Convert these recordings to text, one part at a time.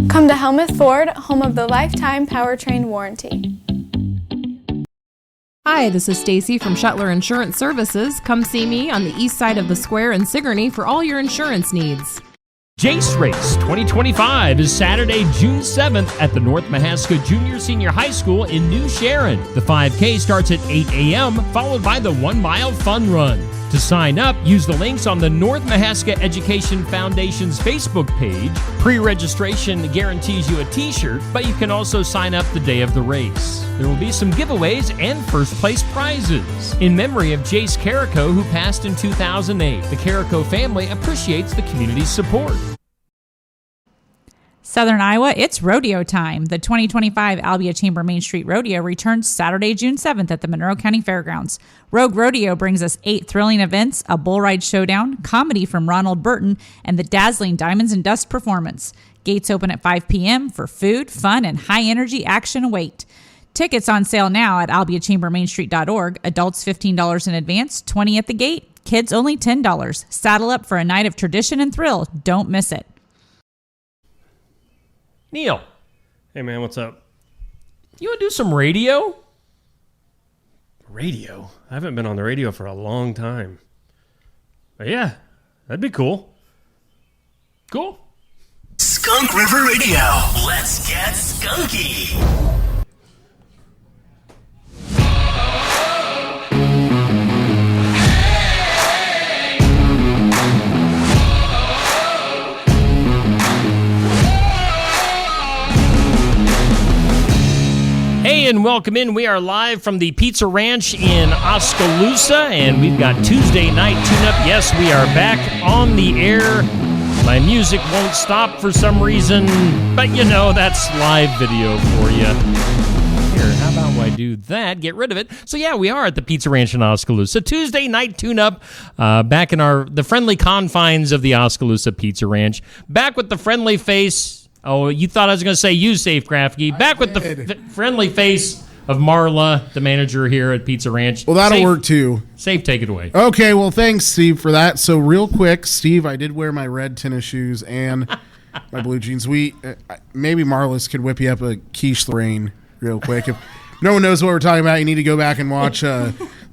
Come to Helmuth Ford, home of the lifetime powertrain warranty. Hi, this is Stacy from Shuttler Insurance Services. Come see me on the east side of the square in Sigourney for all your insurance needs. Jace Race 2025 is Saturday, June 7th at the North Mahaska Junior Senior High School in New Sharon. The 5K starts at 8 a.m., followed by the 1 mile fun run. To sign up, use the links on the North Mahaska Education Foundation's Facebook page. Pre-registration guarantees you a t-shirt, but you can also sign up the day of the race. There will be some giveaways and first-place prizes. In memory of Jace Carrico, who passed in 2008, the Carrico family appreciates the community's support. Southern Iowa, it's rodeo time. The 2025 Albia Chamber Main Street Rodeo returns Saturday, June 7th at the Monroe County Fairgrounds. Rogue Rodeo brings us 8 thrilling events, a bull ride showdown, comedy from Ronald Burton, and the dazzling Diamonds and Dust performance. Gates open at 5 p.m. for food, fun, and high-energy action await. Tickets on sale now at albiachambermainstreet.org. Adults $15 in advance, $20 at the gate. Kids only $10. Saddle up for a night of tradition and thrill. Don't miss it. Neil. Hey, man, what's up? You want to do some radio? Radio? I haven't been on the radio for a long time. But yeah, that'd be cool. Cool. Skunk River Radio. Let's get skunky. Hey, and welcome in. We are live from the Pizza Ranch in Oskaloosa, and we've got Tuesday Night Tune-Up. Yes, we are back on the air. My music won't stop for some reason, but you know, that's live video for you. Here, how about I do that? Get rid of it. So yeah, we are at the Pizza Ranch in Oskaloosa. Tuesday Night Tune-Up, back in the friendly confines of the Oskaloosa Pizza Ranch. Back with the friendly face. Oh, you thought I was going to say you, Saif Grafke. Back with the friendly face of Marla, the manager here at Pizza Ranch. Well, that'll work too. Saif, take it away. Okay, well, thanks, Steve, for that. So real quick, Steve, I did wear my red tennis shoes and my blue jeans. Maybe Marla's could whip you up a quiche Lorraine real quick. If no one knows what we're talking about, you need to go back and watch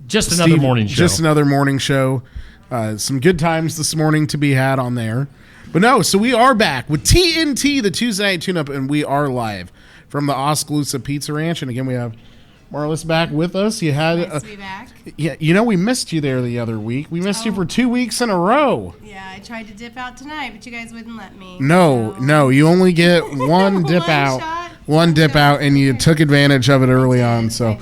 Just another morning show. Just another morning show. Some good times this morning to be had on there. But no, so we are back with TNT, the Tuesday Night Tune-Up, and we are live from the Oskaloosa Pizza Ranch. And again, we have Marlis back with us. You had nice to be back. Yeah, you know, we missed you there the other week. We missed you for 2 weeks in a row. Yeah, I tried to dip out tonight, but you guys wouldn't let me. No, you only get one dip out. One dip out, and you took advantage of it early on. So.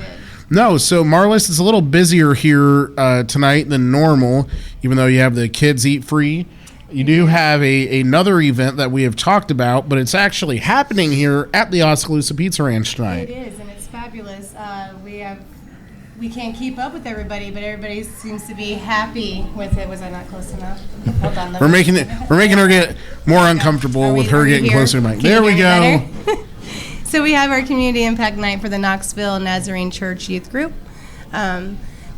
No, so Marlis is a little busier here tonight than normal, even though you have the Kids Eat Free. You do have another event that we have talked about, but it's actually happening here at the Oskaloosa Pizza Ranch tonight. It is, and it's fabulous. We can't keep up with everybody, but everybody seems to be happy with it. Was I not close enough? Hold on. We're making her get more uncomfortable with her getting closer to the mic. There we go. So we have our Community Impact Night for the Knoxville Nazarene Church Youth Group.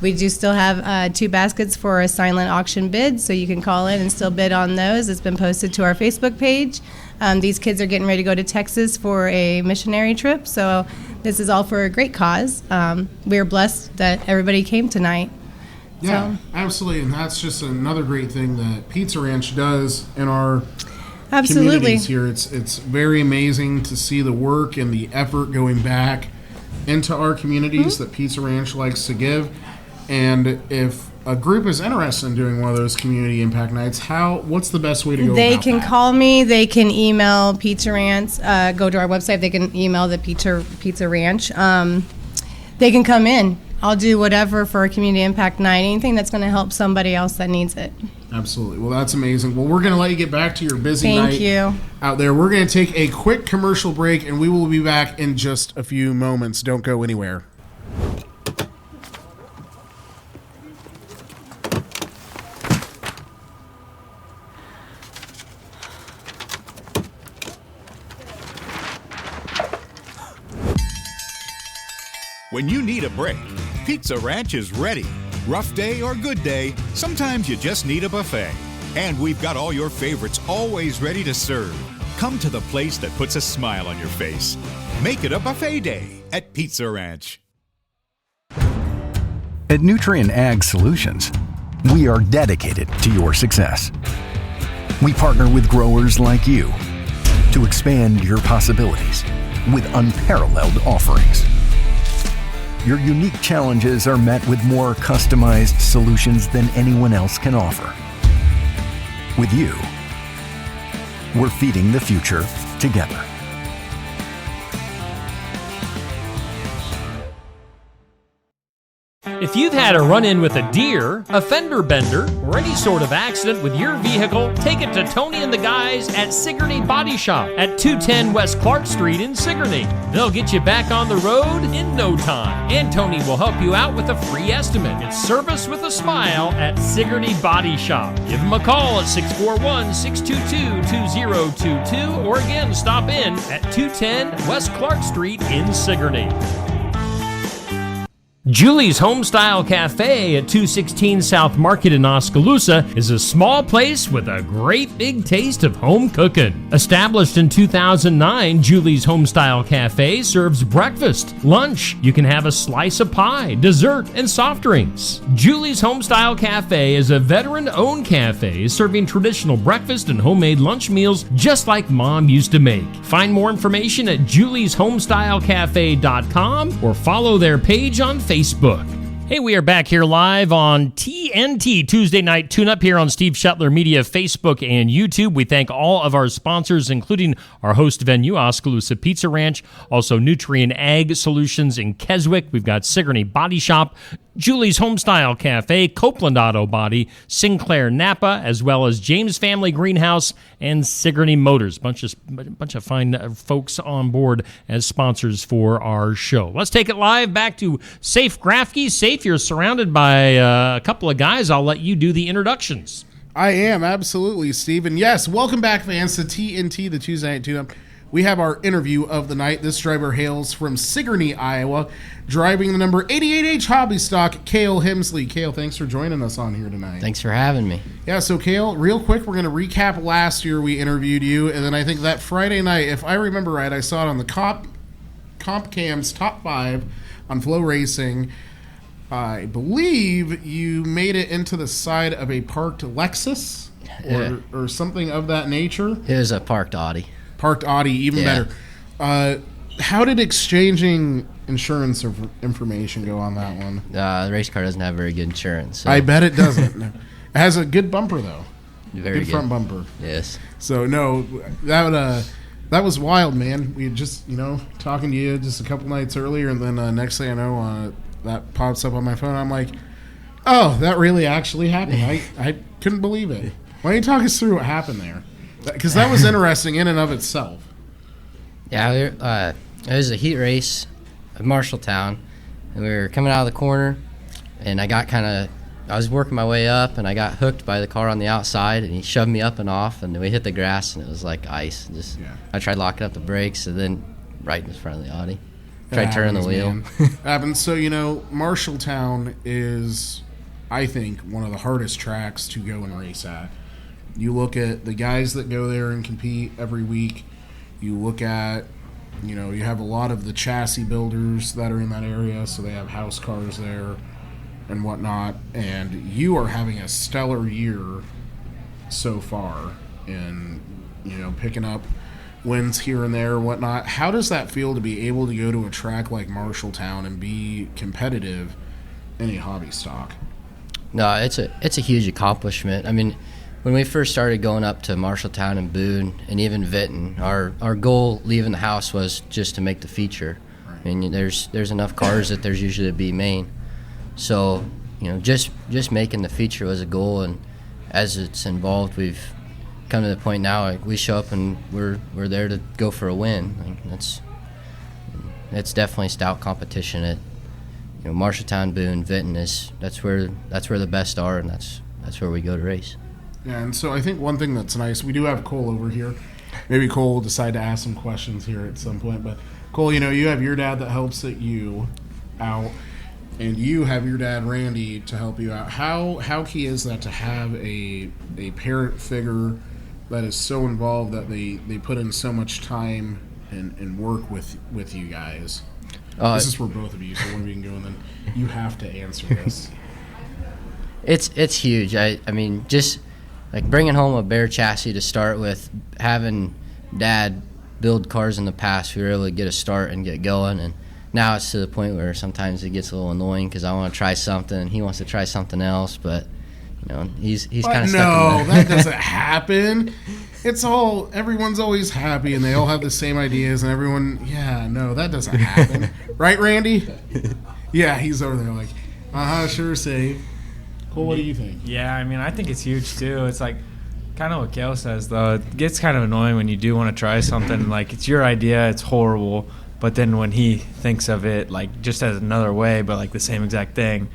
We do still have 2 baskets for a silent auction bid, so you can call in and still bid on those. It's been posted to our Facebook page. These kids are getting ready to go to Texas for a missionary trip, so this is all for a great cause. We are blessed that everybody came tonight. Yeah, so. Absolutely, and that's just another great thing that Pizza Ranch does in our communities here. It's very amazing to see the work and the effort going back into our communities that Pizza Ranch likes to give. And if a group is interested in doing one of those community impact nights, what's the best way to go They about can that? call me. They can email Pizza Ranch. Go to our website. They can email the Pizza Ranch. They can come in. I'll do whatever for a community impact night. Anything that's going to help somebody else that needs it. Absolutely. Well, that's amazing. Well, we're going to let you get back to your busy night. Thank you. Out there. We're going to take a quick commercial break, and we will be back in just a few moments. Don't go anywhere. When you need a break, Pizza Ranch is ready. Rough day or good day, sometimes you just need a buffet. And we've got all your favorites always ready to serve. Come to the place that puts a smile on your face. Make it a buffet day at Pizza Ranch. At Nutrien Ag Solutions, we are dedicated to your success. We partner with growers like you to expand your possibilities with unparalleled offerings. Your unique challenges are met with more customized solutions than anyone else can offer. With you, we're feeding the future together. If you've had a run-in with a deer, a fender bender, or any sort of accident with your vehicle, take it to Tony and the guys at Sigourney Body Shop at 210 West Clark Street in Sigourney. They'll get you back on the road in no time. And Tony will help you out with a free estimate. It's service with a smile at Sigourney Body Shop. Give them a call at 641-622-2022 or again, stop in at 210 West Clark Street in Sigourney. Julie's Homestyle Cafe at 216 South Market in Oskaloosa is a small place with a great big taste of home cooking. Established in 2009, Julie's Homestyle Cafe serves breakfast, lunch. You can have a slice of pie, dessert, and soft drinks. Julie's Homestyle Cafe is a veteran-owned cafe serving traditional breakfast and homemade lunch meals just like Mom used to make. Find more information at julieshomestylecafe.com or follow their page on Facebook. Hey, we are back here live on TNT Tuesday Night Tune-Up here on Steve Shetler Media, Facebook and YouTube. We thank all of our sponsors, including our host venue, Oskaloosa Pizza Ranch, also Nutrien Ag Solutions in Keswick. We've got Sigourney Body Shop, Julie's Homestyle Cafe, Copeland Auto Body, Sinclair Napa, as well as James Family Greenhouse and Sigourney Motors. Bunch of fine folks on board as sponsors for our show. Let's take it live back to Saif Grafke. Saif, you're surrounded by a couple of guys. I'll let you do the introductions. I am, absolutely, Steve. And yes, welcome back, fans, to TNT, the Tuesday Night Tune-Up. We have our interview of the night. This driver hails from Sigourney, Iowa, driving the number 88H Hobby Stock, Kale Hemsley. Kale, thanks for joining us on here tonight. Thanks for having me. Yeah, so Kale, real quick, we're going to recap last year we interviewed you, and then I think that Friday night, if I remember right, I saw it on the Comp Cam's Top 5 on Flow Racing. I believe you made it into the side of a parked Lexus or something of that nature. It was a parked Audi. Parked Audi, even better. How did exchanging insurance information go on that one? The race car doesn't have very good insurance. So. I bet it doesn't. It has a good bumper, though. Very good front bumper. Yes. So, no, that was wild, man. We had just, talking to you just a couple nights earlier, and then next thing I know, that pops up on my phone. I'm like, oh, that really actually happened. I couldn't believe it. Why don't you talk us through what happened there? Because that was interesting in and of itself. Yeah, it was a heat race at Marshalltown, and we were coming out of the corner, and I was working my way up, and I got hooked by the car on the outside, and he shoved me up and off, and we hit the grass, and it was like ice. I tried locking up the brakes, and then right in front of the Audi. Tried turning the wheel. Happens. So, Marshalltown is, I think, one of the hardest tracks to go and race at. You look at the guys that go there and compete every week. You look at, you have a lot of the chassis builders that are in that area, so they have house cars there and whatnot. And you are having a stellar year so far in, picking up wins here and there and whatnot. How does that feel to be able to go to a track like Marshalltown and be competitive in a hobby stock? No, it's a huge accomplishment. I mean, when we first started going up to Marshalltown and Boone and even Vinton, our goal leaving the house was just to make the feature. Right. I mean, there's enough cars that there's usually a B main. So, just making the feature was a goal, and as it's involved, we've come to the point now we show up and we're there to go for a win. That's definitely stout competition at Marshalltown, Boone, Vinton that's where the best are, and that's where we go to race. Yeah, and so I think one thing that's nice, we do have Cole over here. Maybe Cole will decide to ask some questions here at some point. But Cole, you have your dad that helps you out, and you have your dad Randy to help you out. How key is that to have a parent figure that is so involved that they put in so much time and work with you guys. This is for both of you, so one of you can go, and then you have to answer this. It's huge. I mean, just like bringing home a bare chassis to start with, having Dad build cars in the past, we were able to get a start and get going, and now it's to the point where sometimes it gets a little annoying because I want to try something and he wants to try something else, but he's kind of stuck in that doesn't happen. It's all, everyone's always happy and they all have the same ideas and everyone, that doesn't happen. Right, Randy? Yeah, he's over there like, sure, Saif. Cole, what do you think? Yeah, I mean, I think it's huge too. It's like kind of what Kale says, though. It gets kind of annoying when you do want to try something. Like, it's your idea, it's horrible, but then when he thinks of it, like, just as another way, but like the same exact thing,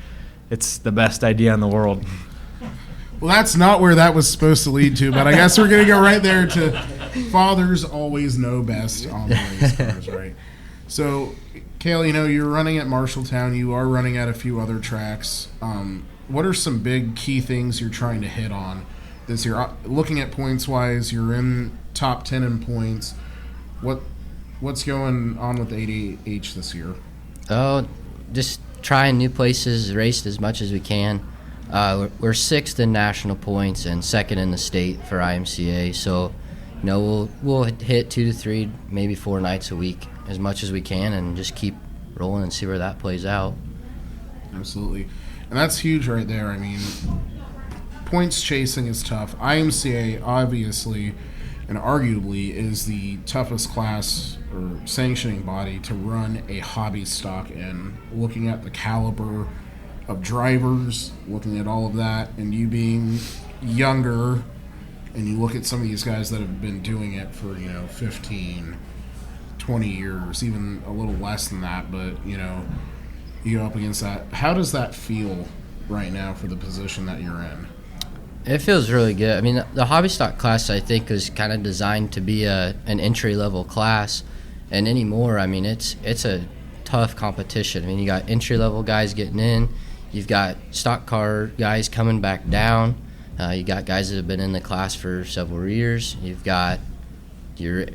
it's the best idea in the world. Well, that's not where that was supposed to lead to, but I guess we're going to go right there to fathers always know best on the race cars, right? So, Kale, you're running at Marshalltown. You are running at a few other tracks. What are some big key things you're trying to hit on this year? Looking at points-wise, you're in top 10 in points. What's going on with 80H this year? Oh, just trying new places, raced as much as we can. We're 6th in national points and 2nd in the state for IMCA. So, we'll hit 2 to 3, maybe 4 nights a week as much as we can, and just keep rolling and see where that plays out. Absolutely, and that's huge right there. I mean, points chasing is tough. IMCA obviously and arguably is the toughest class or sanctioning body to run a hobby stock in. Looking at the caliber of drivers, looking at all of that, and you being younger, and you look at some of these guys that have been doing it for 15, 20 years, even a little less than that, but you go up against that. How does that feel right now for the position that you're in? It feels really good. I mean, the hobby stock class, I think, is kind of designed to be an entry-level class, and anymore, I mean, it's a tough competition. I mean, you got entry-level guys getting in, you've got stock car guys coming back down, you got guys that have been in the class for several years, you've got your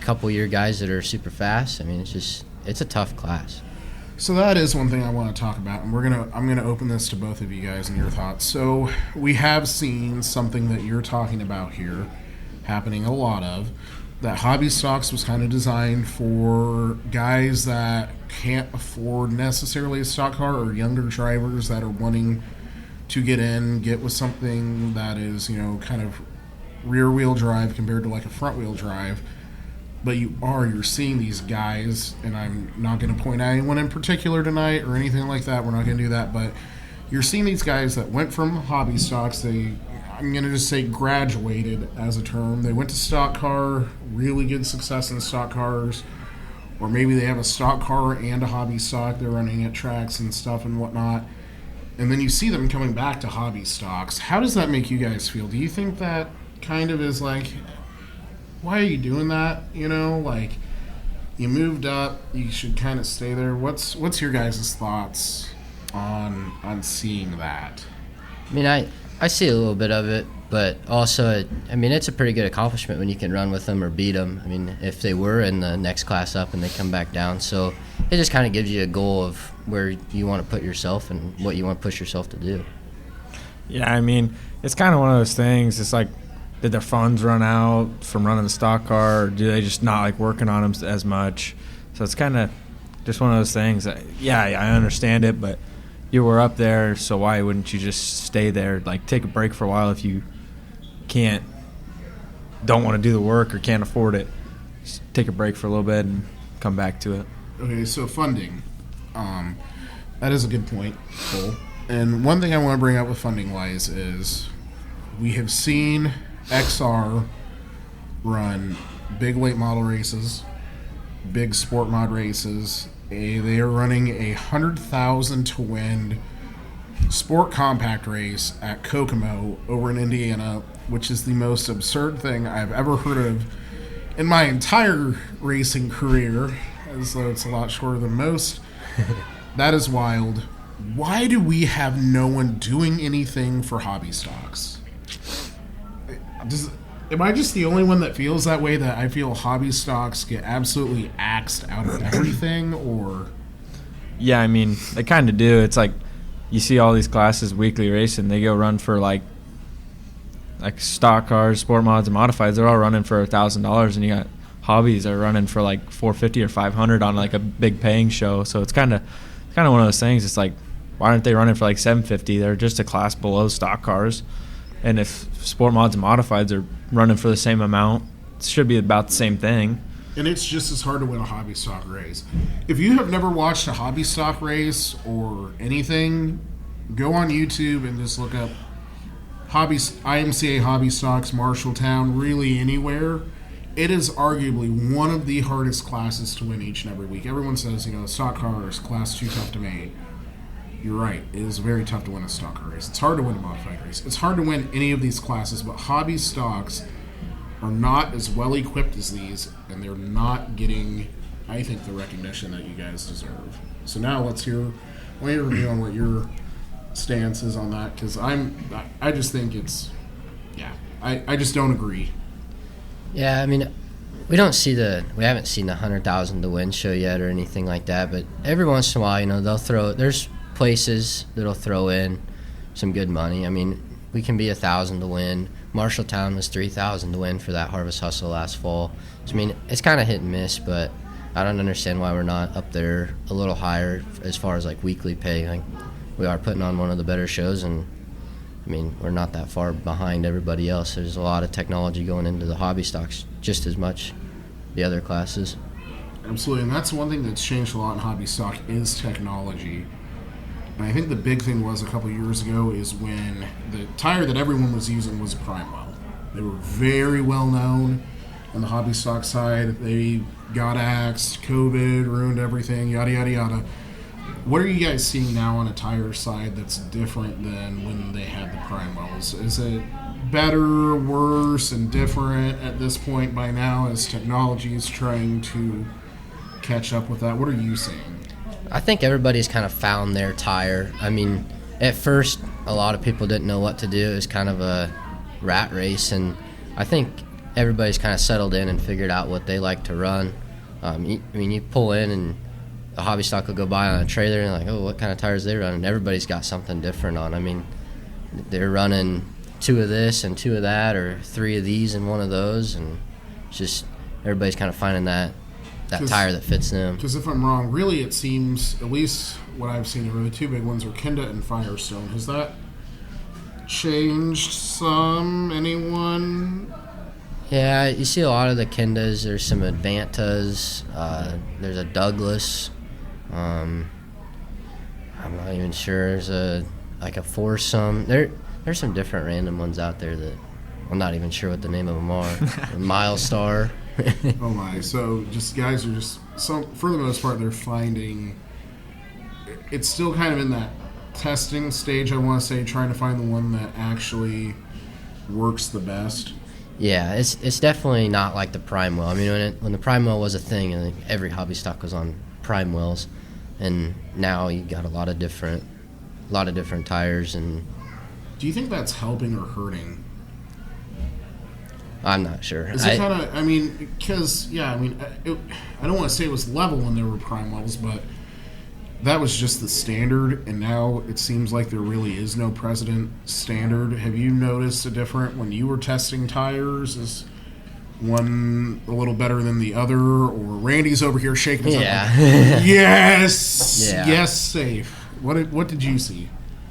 couple-year guys that are super fast. I mean, it's a tough class. So that is one thing I want to talk about, and I'm gonna open this to both of you guys and your thoughts. So we have seen something that you're talking about here happening a lot of, that hobby stocks was kind of designed for guys that can't afford necessarily a stock car, or younger drivers that are wanting to get with something that is kind of rear wheel drive compared to like a front wheel drive. But you're seeing these guys, and I'm not going to point out anyone in particular tonight or anything like that. We're not going to do that. But you're seeing these guys that went from hobby stocks. I'm going to just say graduated as a term. They went to stock car, really good success in stock cars. Or maybe they have a stock car and a hobby stock. They're running at tracks and stuff and whatnot. And then you see them coming back to hobby stocks. How does that make you guys feel? Do you think that kind of is like, why are you doing that? Like, you moved up, you should kind of stay there. What's your guys' thoughts on seeing that? I mean, I see a little bit of it, but also, I mean, it's a pretty good accomplishment when you can run with them or beat them. I mean, if they were in the next class up and they come back down. So it just kind of gives you a goal of where you want to put yourself and what you want to push yourself to do. Yeah, I mean, it's kind of one of those things. It's like, did their funds run out from running the stock car, or do they just not like working on them as much? So it's kind of just one of those things that, I understand it, but you were up there, so why wouldn't you just stay there? Like, take a break for a while if you don't want to do the work or can't afford it. Just take a break for a little bit and come back to it. Okay, so funding. That is a good point, Cole. And one thing I want to bring up with funding-wise is we have seen XR run big late model races, big sport mod races. They are running a 100,000 to win sport compact race at Kokomo over in Indiana, which is the most absurd thing I've ever heard of in my entire racing career, as though it's a lot shorter than most. That is wild. Why do we have no one doing anything for hobby stocks? Am I just the only one that feels that way, that I feel hobby stocks get absolutely axed out of everything, or? Yeah, I mean, they kind of do. It's like you see all these classes weekly racing. They go run for like stock cars, sport mods, and modifieds. They're all running for $1,000, and you got hobbies that are running for like $450 or $500 on like a big paying show. So it's kind of one of those things. It's like, why aren't they running for like $750? They're just a class below stock cars. And if sport mods and modifieds are running for the same amount, it should be about the same thing. And it's just as hard to win a hobby stock race. If you have never watched a hobby stock race or anything, go on YouTube and just look up IMCA hobby stocks, Marshalltown, really anywhere. It is arguably one of the hardest classes to win each and every week. Everyone says, stock cars, class too tough to make. You're right. It is very tough to win a stock car race. It's hard to win a modified race. It's hard to win any of these classes, but hobby stocks are not as well equipped as these, and they're not getting, I think, the recognition that you guys deserve. So now let's hear your review on what your stance is on that, because I just think it's, I just don't agree. Yeah, I mean, we haven't seen the 100,000 to win show yet or anything like that, but every once in a while, there's places that'll throw in some good money. I mean, we can be 1,000 to win. Marshalltown was 3,000 to win for that Harvest Hustle last fall. So, I mean, it's kind of hit and miss, but I don't understand why we're not up there a little higher as far as like weekly pay. Like, we are putting on one of the better shows, and I mean, we're not that far behind everybody else. There's a lot of technology going into the hobby stocks, just as much the other classes. Absolutely, and that's one thing that's changed a lot in hobby stock is technology. And I think the big thing was a couple years ago is when the tire that everyone was using was a Primewell. They were very well known on the hobby stock side. They got axed, COVID ruined everything, yada, yada, yada. What are you guys seeing now on a tire side that's different than when they had the Primewells? Is it better, worse, and different at this point by now as technology is trying to catch up with that? What are you seeing? I think everybody's kind of found their tire. I mean, at first, a lot of people didn't know what to do. It was kind of a rat race, and I think everybody's kind of settled in and figured out what they like to run. You pull in, and a hobby stock will go by on a trailer, and like, oh, what kind of tires they run? And everybody's got something different on. I mean, they're running 2 of this and 2 of that, or 3 of these and 1 of those, and it's just everybody's kind of finding that tire that fits them. Because if I'm wrong, really it seems, at least what I've seen, the 2 big ones were Kenda and Firestone. Has that changed some? Anyone? Yeah, you see a lot of the Kendas. There's some Advantas. There's a Douglas. I'm not even sure. There's a Foursome. There's some different random ones out there that I'm not even sure what the name of them are. Milestar. Oh my! So just guys are just for the most part they're finding. It's still kind of in that testing stage. I want to say, trying to find the one that actually works the best. Yeah, it's definitely not like the Primewell. I mean, when the Primewell was a thing, I think every hobby stock was on Primewells, and now you got a lot of different tires. And do you think that's helping or hurting? I'm not sure. Is it kind of? I mean, because I don't want to say it was level when there were Primewells, but that was just the standard, and now it seems like there really is no precedent standard. Have you noticed a difference when you were testing tires? Is one a little better than the other, or Randy's over here shaking his head? Yes, yeah. Yes, Safe. What did you see?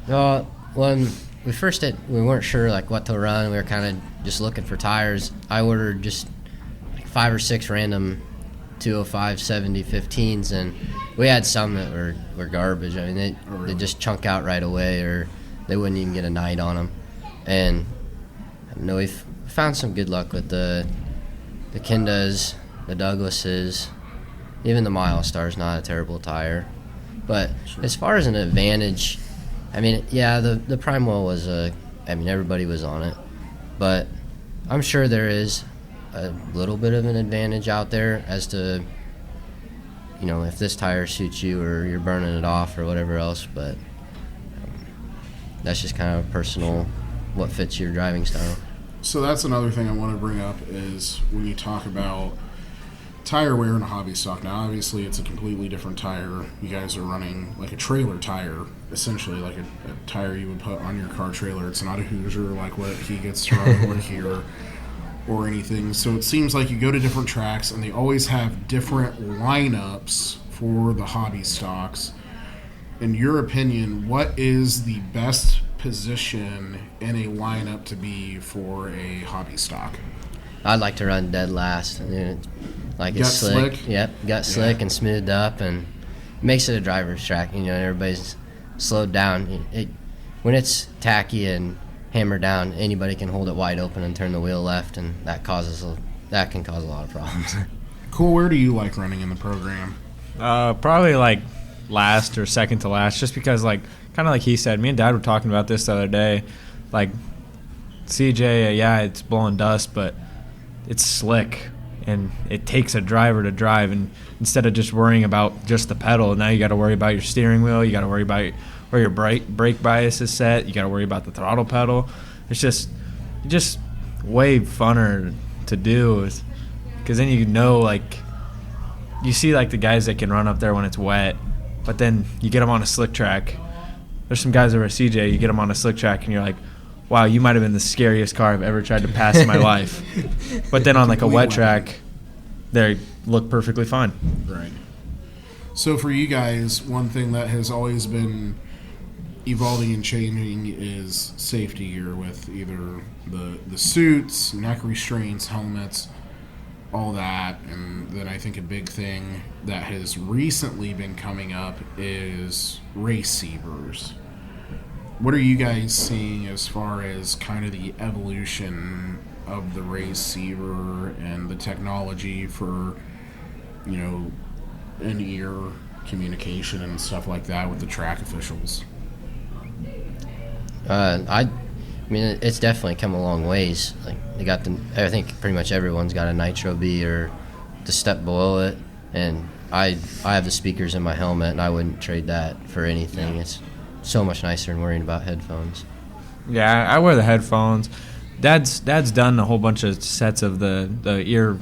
Well, when we first we weren't sure like what to run. We were kind of just looking for tires. I ordered just like 5 or 6 random 205 70 15s, and we had some that were garbage. I mean, they just chunk out right away, or they wouldn't even get a night on them. And we found some good luck with the Kendas, the Douglases, even the Milestar's not a terrible tire. But as far as an advantage, I mean, yeah, the Primewell was everybody was on it, but I'm sure there is a little bit of an advantage out there as to, if this tire suits you or you're burning it off or whatever else, but that's just kind of personal, what fits your driving style. So that's another thing I want to bring up is when you talk about tire wear in a hobby stock. Now, obviously, it's a completely different tire. You guys are running like a trailer tire, essentially like a tire you would put on your car trailer. It's not a Hoosier like what he gets to run over here or anything. So it seems like you go to different tracks, and they always have different lineups for the hobby stocks. In your opinion, what is the best position in a lineup to be for a hobby stock? I'd like to run dead last. Like Gut it's slick. slick? Yep, gut slick and smoothed up, and makes it a driver's track. Everybody's slowed down. When it's tacky and hammered down, anybody can hold it wide open and turn the wheel left, and that can cause a lot of problems. Cool. Where do you like running in the program? Probably like last or second to last, just because kind of like he said, me and Dad were talking about this the other day. Like CJ, yeah, it's blowing dust, but it's slick, and it takes a driver to drive. And instead of just worrying about just the pedal, now you got to worry about your steering wheel. You got to worry about where your brake bias is set. You got to worry about the throttle pedal. It's just way funner to do, because then you see the guys that can run up there when it's wet, but then you get them on a slick track. There's some guys over at CJ, you get them on a slick track, and you're like, wow, you might have been the scariest car I've ever tried to pass in my life. But then on a wet track, they look perfectly fine. Right. So for you guys, one thing that has always been evolving and changing is safety gear, with either the suits, neck restraints, helmets, all that. And then I think a big thing that has recently been coming up is receivers. What are you guys seeing as far as kind of the evolution of the receiver and the technology for, in-ear communication and stuff like that with the track officials? I mean, it's definitely come a long ways. I think pretty much everyone's got a Nitro B or the step below it, and I have the speakers in my helmet, and I wouldn't trade that for anything. Yeah. It's so much nicer than worrying about headphones. Yeah, I wear the headphones. Dad's done a whole bunch of sets of the ear,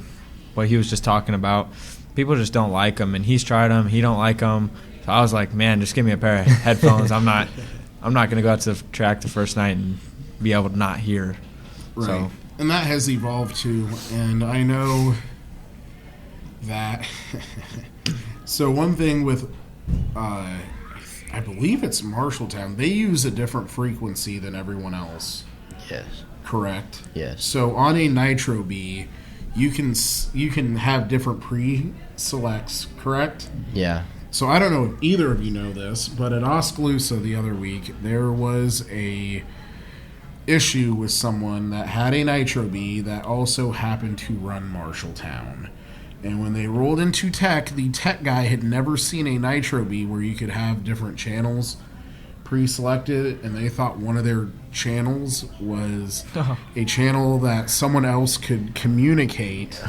what he was just talking about. People just don't like them, and he's tried them. He don't like them. So I was like, man, just give me a pair of headphones. I'm not going to go out to the track the first night and be able to not hear. Right. So. And that has evolved too. And I know that. So one thing with, I believe it's Marshalltown, they use a different frequency than everyone else. Yes. Correct? Yes. So on a Nitro B, you can have different pre-selects, correct? Yeah. So I don't know if either of you know this, but at Oskaloosa the other week, there was a issue with someone that had a Nitro B that also happened to run Marshalltown. And when they rolled into tech, the tech guy had never seen a Nitro B where you could have different channels pre-selected, and they thought one of their channels was a channel that someone else could communicate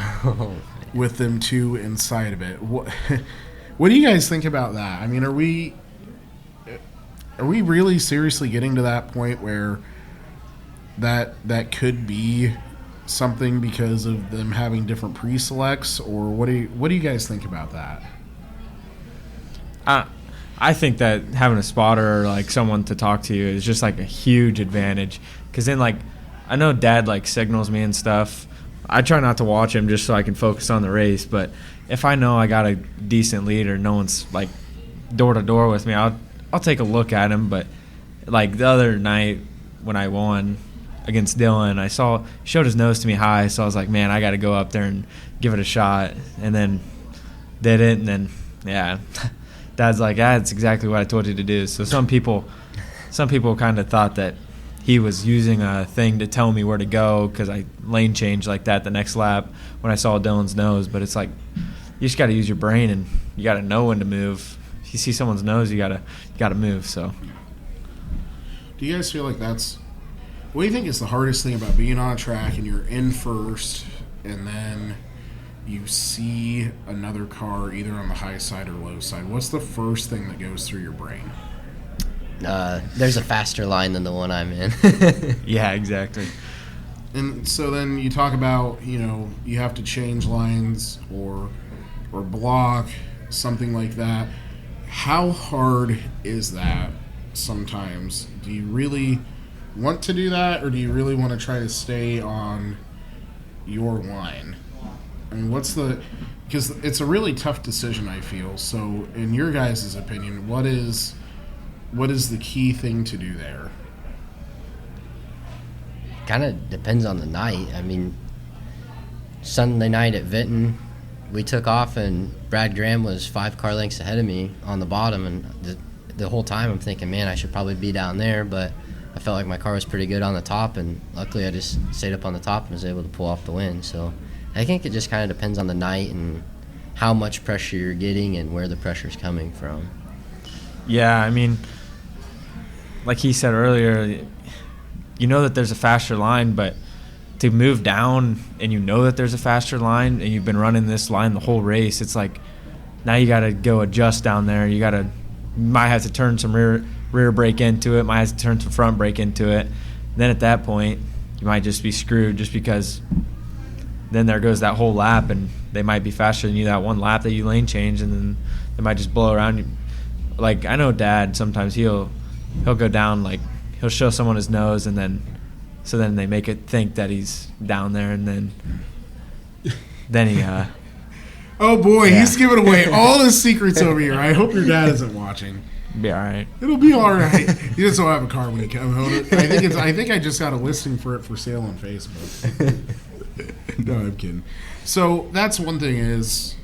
with them to inside of it. What do you guys think about that? I mean, are we really seriously getting to that point where that could be something because of them having different pre-selects, or what do you guys think about that? I think that having a spotter or someone to talk to you is just a huge advantage, because then I know Dad signals me and stuff. I try not to watch him just so I can focus on the race, but if I know I got a decent lead or no one's door to door with me, I'll take a look at him. But the other night when I won against Dylan, I saw he showed his nose to me high, so I was like, man, I got to go up there and give it a shot, and then did it, and then yeah. Dad's like, that's exactly what I told you to do. So some people kind of thought that he was using a thing to tell me where to go, because I lane changed like that the next lap when I saw Dylan's nose. But it's you just got to use your brain, and you got to know when to move. If you see someone's nose, you got to move. So, do you guys feel like that's what do you think is the hardest thing about being on a track and you're in first, and then you see another car either on the high side or low side? What's the first thing that goes through your brain? There's a faster line than the one I'm in. Yeah, exactly. And so then you talk about, you have to change lines or block, something like that. How hard is that sometimes? Do you really want to do that, or do you really want to try to stay on your line? I mean, because it's a really tough decision, I feel. So in your guys' opinion, what is the key thing to do there? Kind of depends on the night. I mean, Sunday night at Vinton, we took off and Brad Graham was 5 car lengths ahead of me on the bottom, and the whole time I'm thinking, man, I should probably be down there, but I felt like my car was pretty good on the top, and luckily I just stayed up on the top and was able to pull off the win. So I think it just kind of depends on the night and how much pressure you're getting and where the pressure's coming from. Yeah, I mean, like he said earlier, you know that there's a faster line, but to move down and you know that there's a faster line and you've been running this line the whole race, it's like now you got to go adjust down there. You might have to turn some rear brake into it, might have to turn some front brake into it. Then at that point, you might just be screwed just because then there goes that whole lap and they might be faster than you that one lap that you lane change, and then they might just blow around you. Like, I know Dad, sometimes he'll go down, like he'll show someone his nose, and then they make it think that he's down there, and then he oh boy, he's giving away all his secrets over here. I hope your dad isn't watching. Be all right. It'll be all right. You just don't have a car when you come home. I think I just got a listing for it for sale on Facebook. No, I'm kidding. So that's one thing is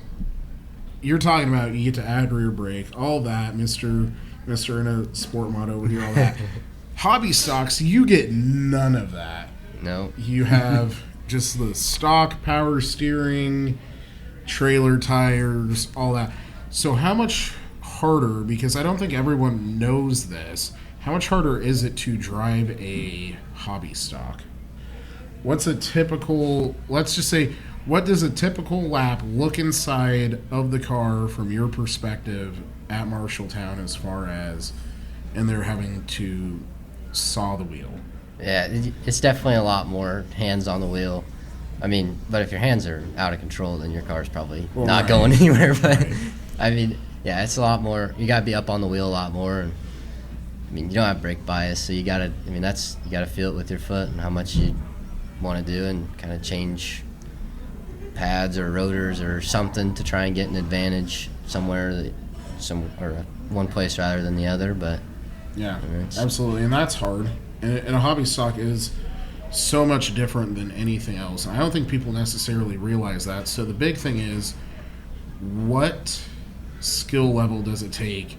you're talking about you get to add rear brake, all that, Mr. in a sport mod over here, all that. Hobby stocks, you get none of that. No. You have just the stock power steering, trailer tires, all that. So how much harder, because I don't think everyone knows this, how much harder is it to drive a hobby stock? What's a typical, let's just say, what does a typical lap look inside of the car from your perspective at Marshalltown as far as, and they're having to saw the wheel? Yeah, it's definitely a lot more hands on the wheel. I mean, but if your hands are out of control, then your car's probably not going anywhere. But I mean, yeah, it's a lot more. You gotta be up on the wheel a lot more. And I mean, you don't have brake bias, so you gotta feel it with your foot and how much you want to do, and kind of change pads or rotors or something to try and get an advantage somewhere, one place rather than the other. But yeah, absolutely, and that's hard. And a hobby stock is so much different than anything else. And I don't think people necessarily realize that. So the big thing is, what skill level does it take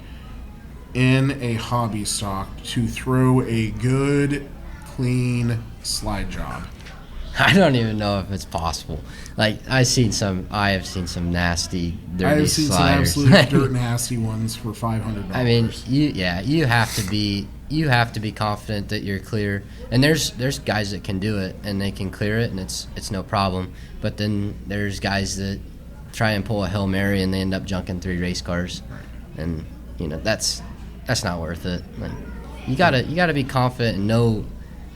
in a hobby stock to throw a good, clean slide job? I don't even know if it's possible. Like, I have seen some nasty, dirty sliders. I have seen some absolute dirt nasty ones for $500. I mean, you have to be confident that you're clear. And there's guys that can do it and they can clear it and it's no problem. But then there's guys that try and pull a Hail Mary and they end up junking 3 race cars, and that's not worth it. Like, you gotta be confident and know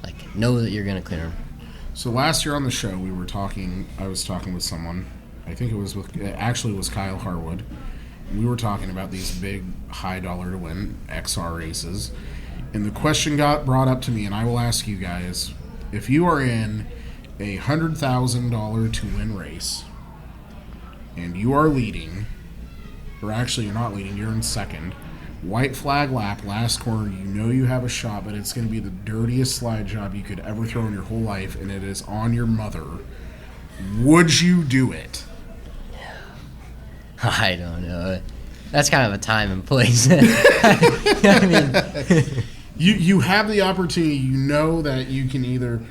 that you're gonna clear them. So last year on the show, I was talking with someone, I think it was Kyle Harwood. We were talking about these big high dollar to win XR races. And the question got brought up to me, and I will ask you guys, if you are in a $100,000 to win race and you are leading, or actually you're not leading, you're in second, white flag lap, last corner, you have a shot, but it's going to be the dirtiest slide job you could ever throw in your whole life, and it is on your mother. Would you do it? I don't know. That's kind of a time and place. I mean, you have the opportunity. You know that you can either,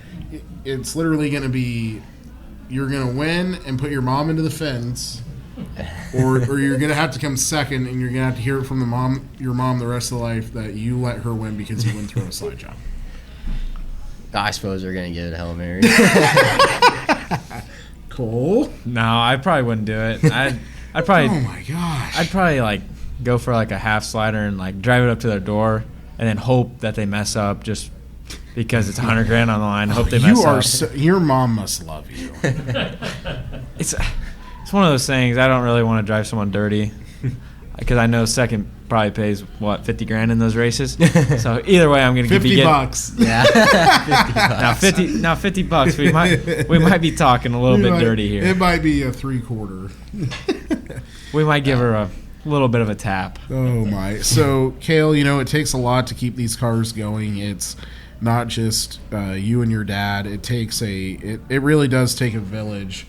it's literally going to be, you're going to win and put your mom into the fence, or you're going to have to come second, and you're going to have to hear it from your mom the rest of the life that you let her win because you wouldn't throw a slide job. I suppose they're going to give it a Hail Mary. Cole? No, I probably wouldn't do it. I'd probably. Oh my gosh! I'd probably go for a half slider and drive it up to their door, and then hope that they mess up just because it's $100,000 on the line. I hope they You mess are up. your mom must love you. It's one of those things. I don't really want to drive someone dirty because I know second probably pays what $50,000 in those races. So either way, I'm going to be $50. Yeah. $50. Now $50. We might be talking a little bit dirty here. It might be a 3/4. We might give her a little bit of a tap. Oh my! So Kale, it takes a lot to keep these cars going. It's not just you and your dad. It takes it really does take a village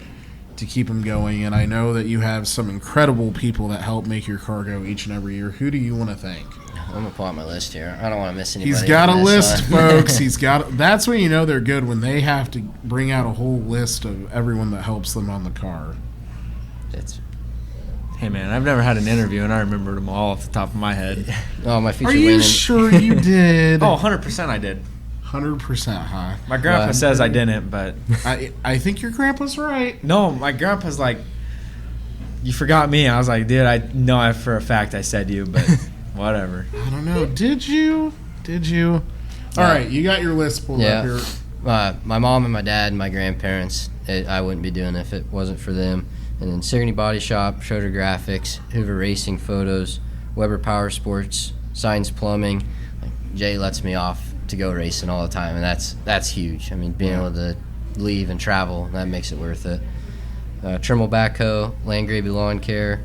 to keep them going. And I know that you have some incredible people that help make your car go each and every year. Who do you want to thank? I'm gonna pull out my list here. I don't want to miss anybody. He's got a list, folks. That's when you know they're good, when they have to bring out a whole list of everyone that helps them on the car. Hey man, I've never had an interview and I remember them all off the top of my head. Oh, my future Are you winning. sure you did? Oh, 100% I did. 100%, huh? My grandpa says I didn't, but I think your grandpa's right. No, my grandpa's like, you forgot me. I was like, dude, I know for a fact I said you, but whatever. I don't know. Did you? All right, you got your list pulled up here. My mom and my dad and my grandparents, I wouldn't be doing it if it wasn't for them. And then Sigourney Body Shop, Schroeder Graphics, Hoover Racing Photos, Weber Power Sports, Signs Plumbing. Jay lets me off to go racing all the time, and that's huge. I mean, being able to leave and travel, that makes it worth it. Trimble Backhoe, Landgraby Lawn Care,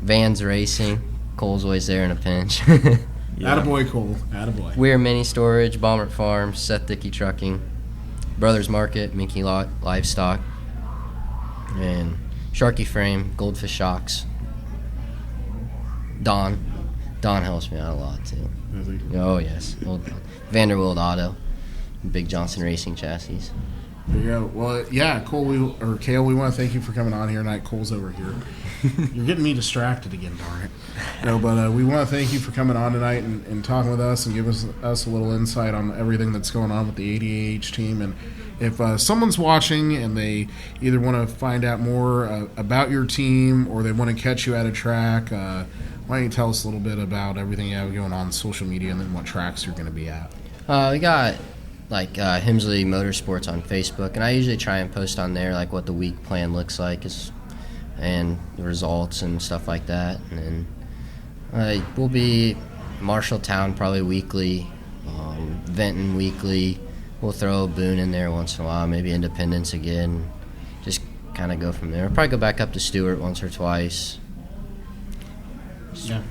Vans Racing. Cole's always there in a pinch. Attaboy, Cole. Attaboy. Weir Mini Storage, Baumert Farms, Seth Dickey Trucking, Brothers Market, Minky Livestock, and Sharky Frame, Goldfish Shocks. Don helps me out a lot too. Really? Oh yes. Vanderbilt Auto, Big Johnson Racing Chassis. There you go. Well, yeah, Kale, we want to thank you for coming on here tonight. Cole's over here. You're getting me distracted again, darn it. No, but we want to thank you for coming on tonight and talking with us and giving us a little insight on everything that's going on with the ADAH team. And if someone's watching and they either want to find out more about your team or they want to catch you at a track, why don't you tell us a little bit about everything you have going on social media and then what tracks you're going to be at? We got Hemsley Motorsports on Facebook, and I usually try and post on there like what the week plan looks like and the results and stuff like that. And then we'll be Marshalltown probably weekly, Benton weekly. We'll throw Boone in there once in a while, maybe Independence again. Just kind of go from there. We'll probably go back up to Stewart once or twice. Yeah.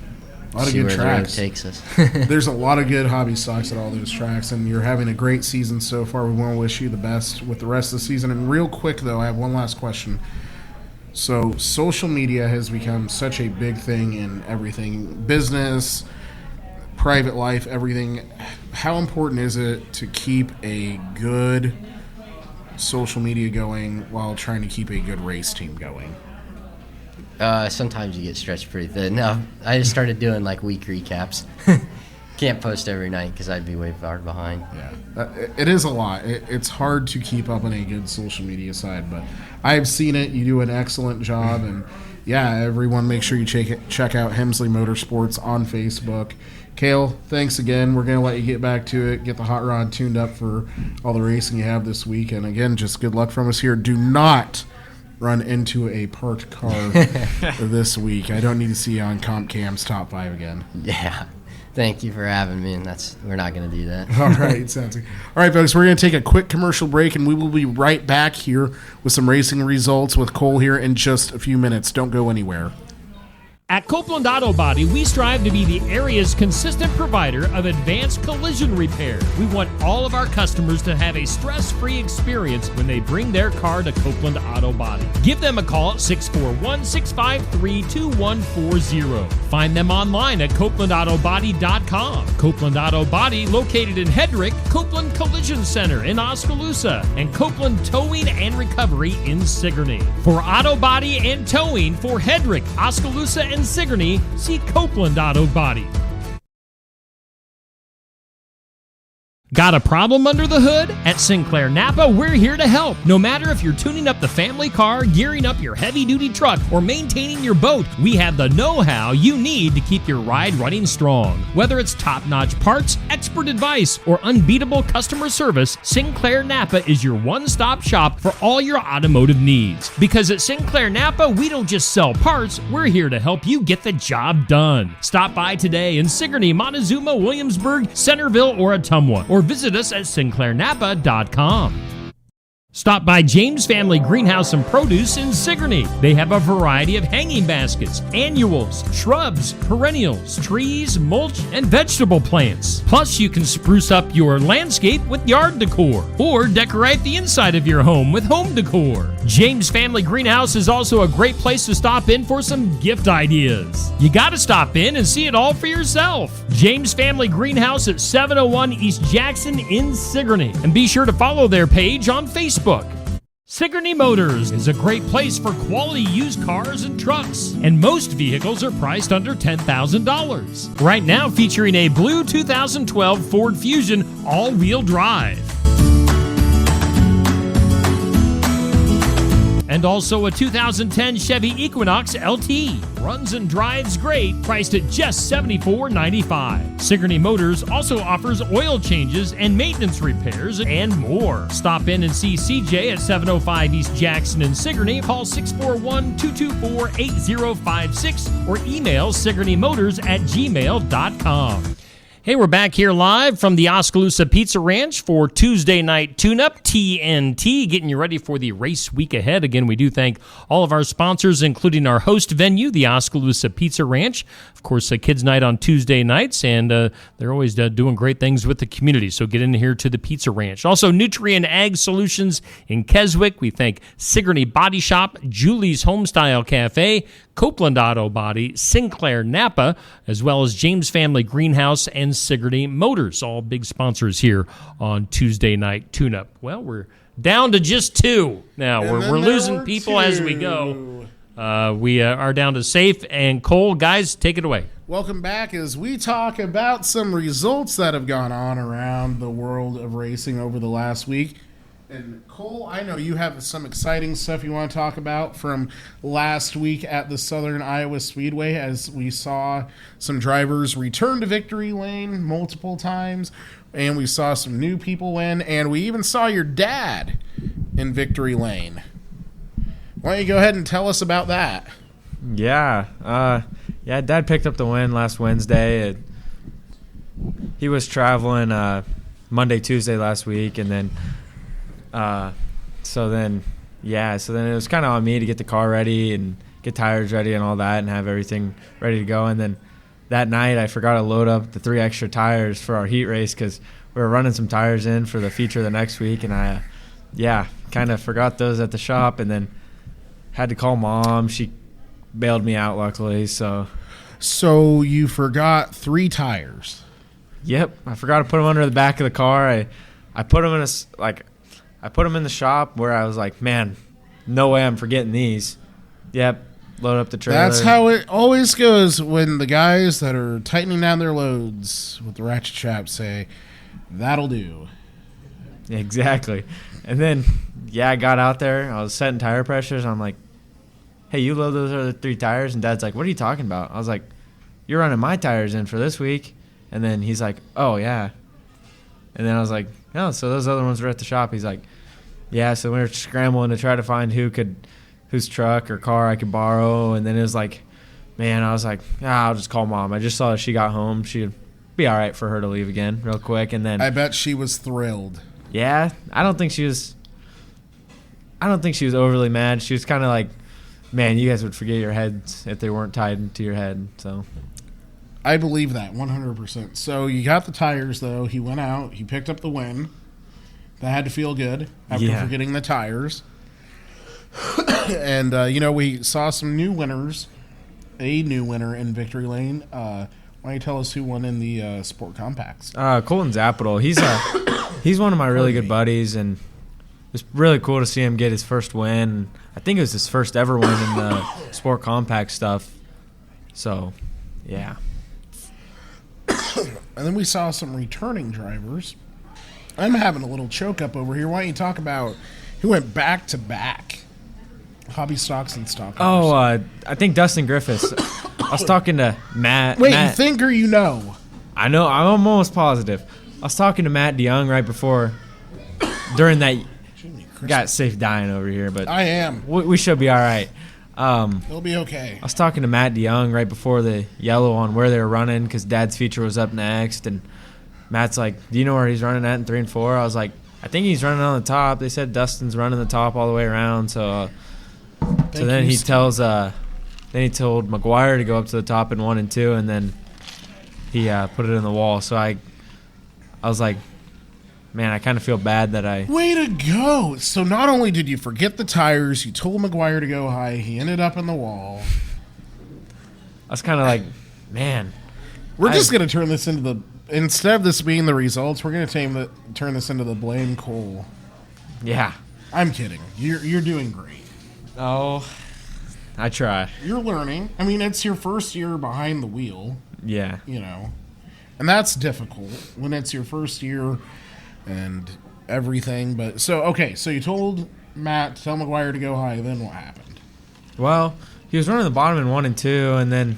A lot of good tracks. Takes us. There's a lot of good hobby stocks at all those tracks, and you're having a great season so far. We want to wish you the best with the rest of the season. And real quick, though, I have one last question. So social media has become such a big thing in everything, business, private life, everything. How important is it to keep a good social media going while trying to keep a good race team going? Sometimes you get stretched pretty thin. No, I just started doing like week recaps. Can't post every night because I'd be way far behind. Yeah, it is a lot. It's hard to keep up on a good social media side, but I've seen it. You do an excellent job, and yeah, everyone make sure you check out Hemsley Motorsports on Facebook. Kale, thanks again. We're going to let you get back to it, get the hot rod tuned up for all the racing you have this week, and again, just good luck from us here. Do not run into a parked car this week. I don't need to see you on Comp Cam's Top 5 again. Yeah. Thank you for having me, and we're not going to do that. All right, sounds good. All right, folks, we're going to take a quick commercial break, and we will be right back here with some racing results with Cole here in just a few minutes. Don't go anywhere. At Copeland Auto Body, we strive to be the area's consistent provider of advanced collision repair. We want all of our customers to have a stress-free experience when they bring their car to Copeland Auto Body. Give them a call at 641-653-2140. Find them online at CopelandAutoBody.com. Copeland Auto Body, located in Hedrick, Copeland Collision Center in Oskaloosa, and Copeland Towing and Recovery in Sigourney. For auto body and towing for Hedrick, Oskaloosa, and Sigourney, see Copeland Auto Body. Got a problem under the hood? At Sinclair Napa, we're here to help. No matter if you're tuning up the family car, gearing up your heavy-duty truck, or maintaining your boat, we have the know-how you need to keep your ride running strong. Whether it's top-notch parts, expert advice, or unbeatable customer service, Sinclair Napa is your one-stop shop for all your automotive needs. Because at Sinclair Napa, we don't just sell parts, we're here to help you get the job done. Stop by today in Sigourney, Montezuma, Williamsburg, Centerville, or Ottumwa, or visit us at sinclairnapa.com. Stop by James Family Greenhouse and Produce in Sigourney. They have a variety of hanging baskets, annuals, shrubs, perennials, trees, mulch, and vegetable plants. Plus, you can spruce up your landscape with yard decor or decorate the inside of your home with home decor. James Family Greenhouse is also a great place to stop in for some gift ideas. You gotta stop in and see it all for yourself. James Family Greenhouse at 701 East Jackson in Sigourney. And be sure to follow their page on Facebook. Sigourney Motors is a great place for quality used cars and trucks, and most vehicles are priced under $10,000. Right now featuring a blue 2012 Ford Fusion all-wheel drive. And also a 2010 Chevy Equinox LT. Runs and drives great, priced at just $74.95. Sigourney Motors also offers oil changes and maintenance repairs and more. Stop in and see CJ at 705 East Jackson in Sigourney. Call 641-224-8056 or email SigourneyMotors@gmail.com. Hey, we're back here live from the Oskaloosa Pizza Ranch for Tuesday Night Tune-Up, TNT, getting you ready for the race week ahead. Again, we do thank all of our sponsors, including our host venue, the Oskaloosa Pizza Ranch. Of course, a kids' night on Tuesday nights, and they're always doing great things with the community, so get in here to the Pizza Ranch. Also, Nutrien Ag Solutions in Keswick. We thank Sigourney Body Shop, Julie's Homestyle Cafe, Copeland Auto Body, Sinclair Napa, as well as James Family Greenhouse and Sigourney Motors, all big sponsors here on Tuesday Night Tune-Up. Well, we're down to just two now. We're losing people as we go. We are down to Saif and Cole. Guys, take it away. Welcome back as we talk about some results that have gone on around the world of racing over the last week. And Cole, I know you have some exciting stuff you want to talk about from last week at the Southern Iowa Speedway, as we saw some drivers return to victory lane multiple times, and we saw some new people win, and we even saw your dad in victory lane. Why don't you go ahead and tell us about that? Yeah, Dad picked up the win last Wednesday. He was traveling Monday, Tuesday last week, and then so then it was kind of on me to get the car ready and get tires ready and all that and have everything ready to go. And then that night I forgot to load up the 3 extra tires for our heat race because we were running some tires in for the feature the next week, and I kind of forgot those at the shop, and then had to call Mom. She bailed me out luckily. So you forgot 3 tires? Yep, I forgot to put them under the back of the car. I put them in I put them in the shop where I was like, man, no way I'm forgetting these. Yep, load up the trailer. That's how it always goes when the guys that are tightening down their loads with the ratchet strap say, that'll do. Exactly. And then, I got out there. I was setting tire pressures. I'm like, hey, you load those other 3 tires? And Dad's like, what are you talking about? I was like, you're running my tires in for this week. And then he's like, oh, yeah. And then I was like, oh, so those other ones were at the shop. He's like, yeah, so we were scrambling to try to find whose truck or car I could borrow. And then it was like, man, I was like, I'll just call Mom. I just saw that she got home. She'd be all right for her to leave again real quick. And then I bet she was thrilled. Yeah, I don't think she was overly mad. She was kind of like, man, you guys would forget your heads if they weren't tied to your head. So I believe that 100%. So you got the tires, though. He went out. He picked up the win. That had to feel good after forgetting the tires. And, we saw some new winners. A new winner in victory lane. Why don't you tell us who won in the Sport Compacts? Colton Zapital. He's one of my really good buddies, and it's really cool to see him get his first win. I think it was his first ever win in the Sport Compact stuff. So, yeah. And then we saw some returning drivers. I'm having a little choke up over here. Why don't you talk about who went back to back? Hobby stocks and stock. I think Dustin Griffiths. I was talking to Matt. Wait, Matt, you think or you know? I know. I'm almost positive. I was talking to Matt DeYoung right before, during that. Got Safe dying over here, but I am. We should be all right. It'll be okay. I was talking to Matt DeYoung right before the yellow on where they were running because Dad's feature was up next, and Matt's like, "Do you know where he's running at in 3 and 4?" I was like, "I think he's running on the top." They said Dustin's running the top all the way around, so then he tells then he told McGuire to go up to the top in 1 and 2, and then he put it in the wall. So I was like, man, I kind of feel bad that I... Way to go. So not only did you forget the tires, you told McGuire to go high, he ended up in the wall. I was kind of like, man. We're just going to turn this into the... Instead of this being the results, we're going to turn this into the blame Cole. Yeah. I'm kidding. You're doing great. Oh, I try. You're learning. I mean, it's your first year behind the wheel. Yeah. You know. And that's difficult when it's your first year and everything. But so you told Matt to tell McGuire to go high. Then what happened? Well, he was running the bottom in 1 and 2, and then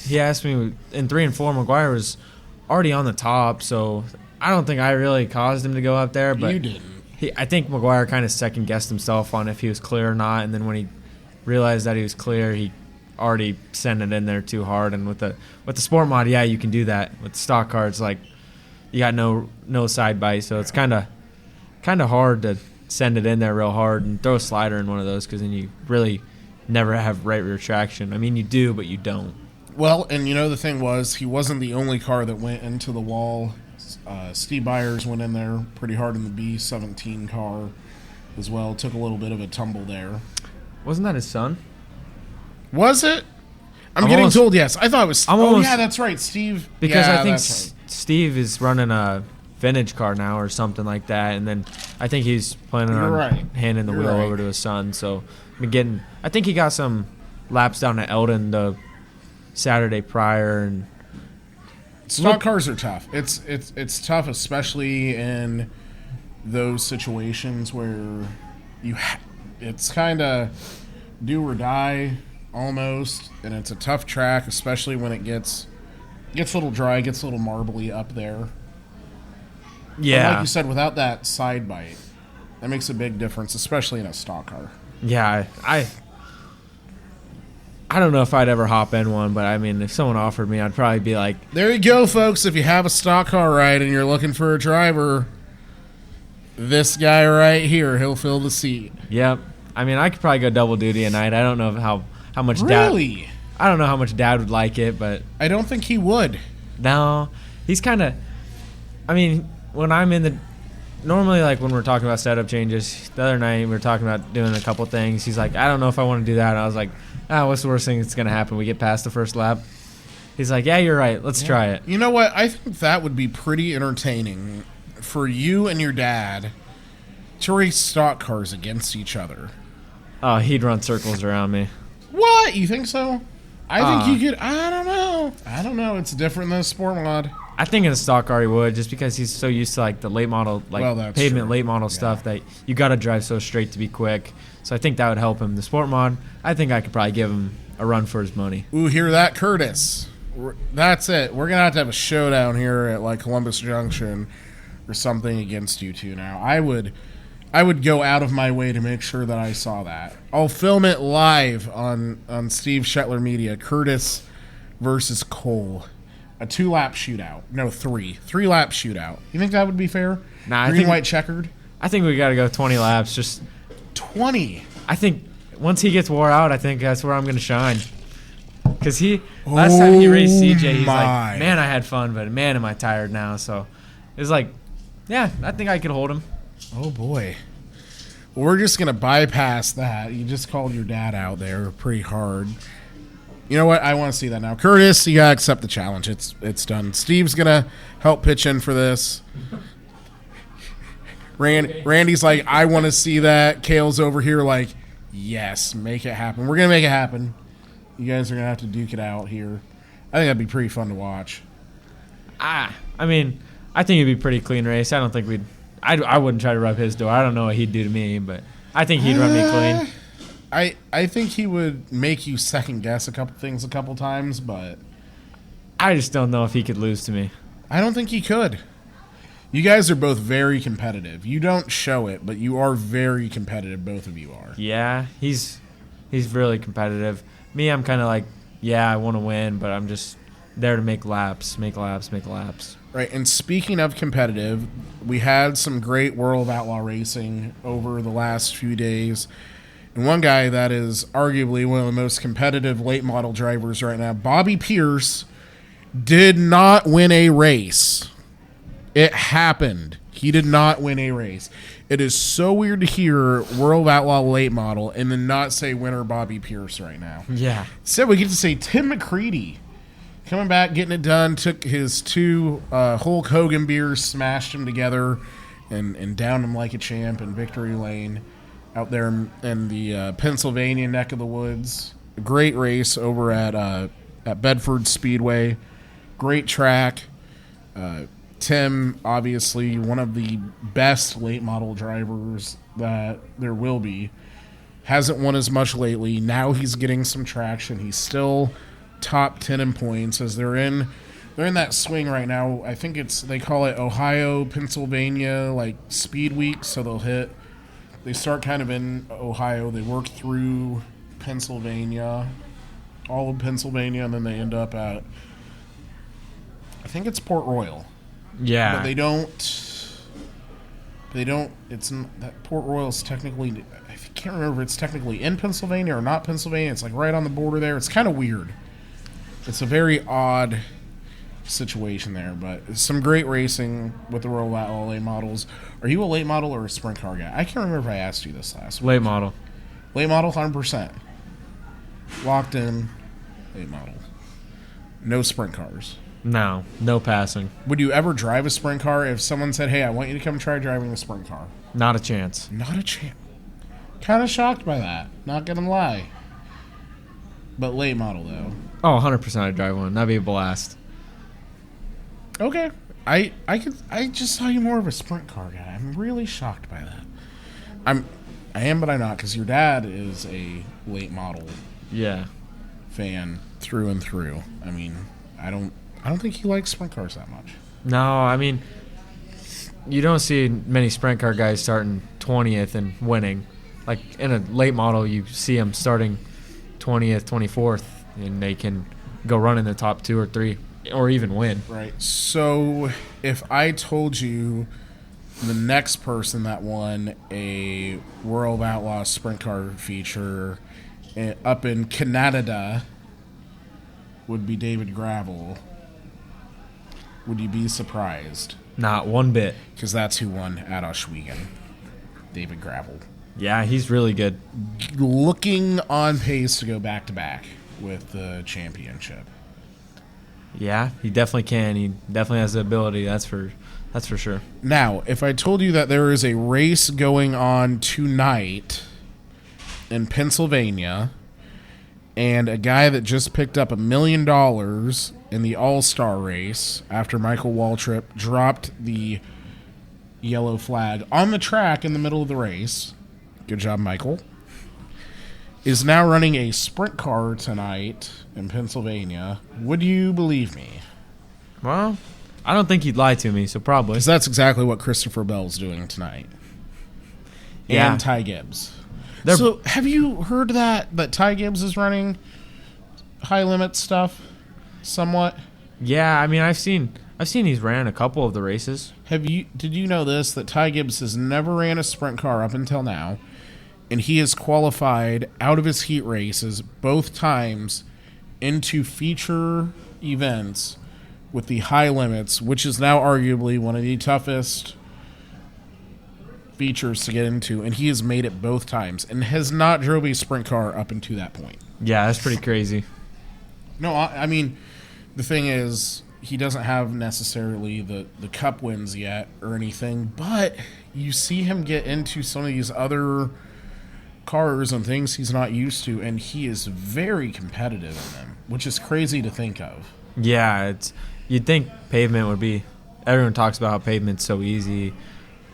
he asked me in 3 and 4. McGuire was already on the top, so I don't think I really caused him to go up there. But you didn't. I think McGuire kind of second guessed himself on if he was clear or not, and then when he realized that he was clear, he already sent it in there too hard. And with the sport mod, yeah, you can do that. With the stock car, it's like you got no side bite, so it's kind of hard to send it in there real hard and throw a slider in one of those, because then you really never have right rear traction. I mean, you do, but you don't. Well, and you know, the thing was, he wasn't the only car that went into the wall. Steve Byers went in there pretty hard in the B17 car as well. Took a little bit of a tumble there. Wasn't that his son? Was it? I'm getting told yes. I thought it was... yeah, that's right. Steve... Because yeah, I think Steve is running a vintage car now or something like that, and then I think he's planning on handing the wheel over to his son. So I think he got some laps down at Eldon the Saturday prior, and stock cars are tough. It's tough, especially in those situations where it's kind of do or die almost, and it's a tough track, especially when it gets a little dry, gets a little marbly up there. Yeah, but like you said, without that side bite, that makes a big difference, especially in a stock car. Yeah, I don't know if I'd ever hop in one, but I mean, if someone offered me, I'd probably be like, there you go, folks. If you have a stock car ride and you're looking for a driver, this guy right here, he'll fill the seat. Yep. I mean, I could probably go double duty a night. I don't know how much really? Dad... I don't know how much Dad would like it, but... I don't think he would. No. He's kind of... I mean, when I'm in the... Normally, like, when we're talking about setup changes, the other night we were talking about doing a couple things. He's like, I don't know if I want to do that. And I was like, what's the worst thing that's going to happen? We get past the first lap? He's like, yeah, you're right. Let's try it. You know what? I think that would be pretty entertaining for you and your dad to race stock cars against each other. Oh, he'd run circles around me. What? You think so? I think you could... I don't know. It's different than a sport mod. I think in a stock car he would, just because he's so used to like the late model, like pavement late model stuff that you got to drive so straight to be quick. So I think that would help him. The sport mod, I think I could probably give him a run for his money. Ooh, hear that, Curtis? That's it. We're gonna have to have a showdown here at like Columbus Junction or something against you two. Now, I would go out of my way to make sure that I saw that. I'll film it live on Steve Shetler Media. Curtis versus Cole. A 2-lap shootout. No, 3. 3-lap shootout. You think that would be fair? Nah, Green, white, checkered? I think we got to go 20 laps. Just 20? I think once he gets wore out, I think that's where I'm going to shine. Because last time he raced CJ, he's like, man, I had fun, but man, am I tired now. So it was like, yeah, I think I could hold him. Oh, boy. Well, we're just going to bypass that. You just called your dad out there pretty hard. You know what? I want to see that now. Curtis, you got to accept the challenge. It's done. Steve's going to help pitch in for this. Randy's like, I want to see that. Kale's over here like, yes, make it happen. We're going to make it happen. You guys are going to have to duke it out here. I think that'd be pretty fun to watch. I mean, I think it'd be a pretty clean race. I don't think I wouldn't try to rub his door. I don't know what he'd do to me, but I think he'd run me clean. I think he would make you second guess a couple things a couple times, but I just don't know if he could lose to me. I don't think he could. You guys are both very competitive. You don't show it, but you are very competitive. Both of you are. Yeah, he's really competitive. Me, I'm kind of like, yeah, I want to win, but I'm just there to make laps. Right, and speaking of competitive, we had some great World of Outlaw racing over the last few days. And one guy that is arguably one of the most competitive late model drivers right now, Bobby Pierce, did not win a race. It happened. He did not win a race. It is so weird to hear World of Outlaw late model and then not say winner Bobby Pierce right now. Yeah. Instead, we get to say Tim McCready. Coming back, getting it done, took his two Hulk Hogan beers, smashed them together, and downed them like a champ in victory lane out there in the Pennsylvania neck of the woods. A great race over at Bedford Speedway. Great track. Tim, obviously, one of the best late model drivers that there will be. Hasn't won as much lately. Now he's getting some traction. He's still top 10 in points as they're in that swing right now. I think they call it Ohio, Pennsylvania, like speed week. So they start kind of in Ohio. They work through Pennsylvania, all of Pennsylvania, and then they end up at, I think it's Port Royal. Yeah. But they don't, that Port Royal is technically, I can't remember if it's technically in Pennsylvania or not Pennsylvania. It's like right on the border there. It's kind of weird. It's a very odd situation there, but some great racing with the World of Outlaw late models. Are you a late model or a sprint car guy? I can't remember if I asked you this last week. Late model. Late model, 100%. Locked in, late model. No sprint cars. No passing. Would you ever drive a sprint car if someone said, hey, I want you to come try driving a sprint car? Not a chance. Not a chance. Kind of shocked by that. Not gonna lie. But late model, though. Oh, 100% I'd drive one. That'd be a blast. Okay. I just saw you more of a sprint car guy. I'm really shocked by that. I am, but I'm not, because your dad is a late model fan through and through. I mean, I don't think he likes sprint cars that much. No, I mean, you don't see many sprint car guys starting 20th and winning. Like in a late model, you see them starting 20th, 24th, and they can go run in the top 2 or 3 or even win. Right. So if I told you the next person that won a World of Outlaw sprint car feature up in Canada would be David Gravel, would you be surprised? Not one bit. Because that's who won at Oswego. David Gravel. Yeah, he's really good. Looking on pace to go back-to-back with the championship. Yeah, he definitely can. He definitely has the ability, that's for sure. Now, if I told you that there is a race going on tonight in Pennsylvania, and a guy that just picked up $1 million in the All-Star race after Michael Waltrip dropped the yellow flag on the track in the middle of the race, good job, Michael, is now running a sprint car tonight in Pennsylvania, would you believe me? Well, I don't think he'd lie to me, so probably. Because that's exactly what Christopher Bell's doing tonight. Yeah. And Ty Gibbs. So, have you heard that Ty Gibbs is running high limit stuff somewhat? Yeah, I mean, I've seen he's ran a couple of the races. Did you know this, that Ty Gibbs has never ran a sprint car up until now, and he has qualified out of his heat races both times into feature events with the high limits, which is now arguably one of the toughest features to get into, and he has made it both times and has not drove a sprint car up into that point. Yeah, that's pretty crazy. No, I mean, the thing is, he doesn't have necessarily the cup wins yet or anything, but you see him get into some of these other cars and things he's not used to, and he is very competitive in them, which is crazy to think of. Yeah, you'd think pavement would be. Everyone talks about how pavement's so easy,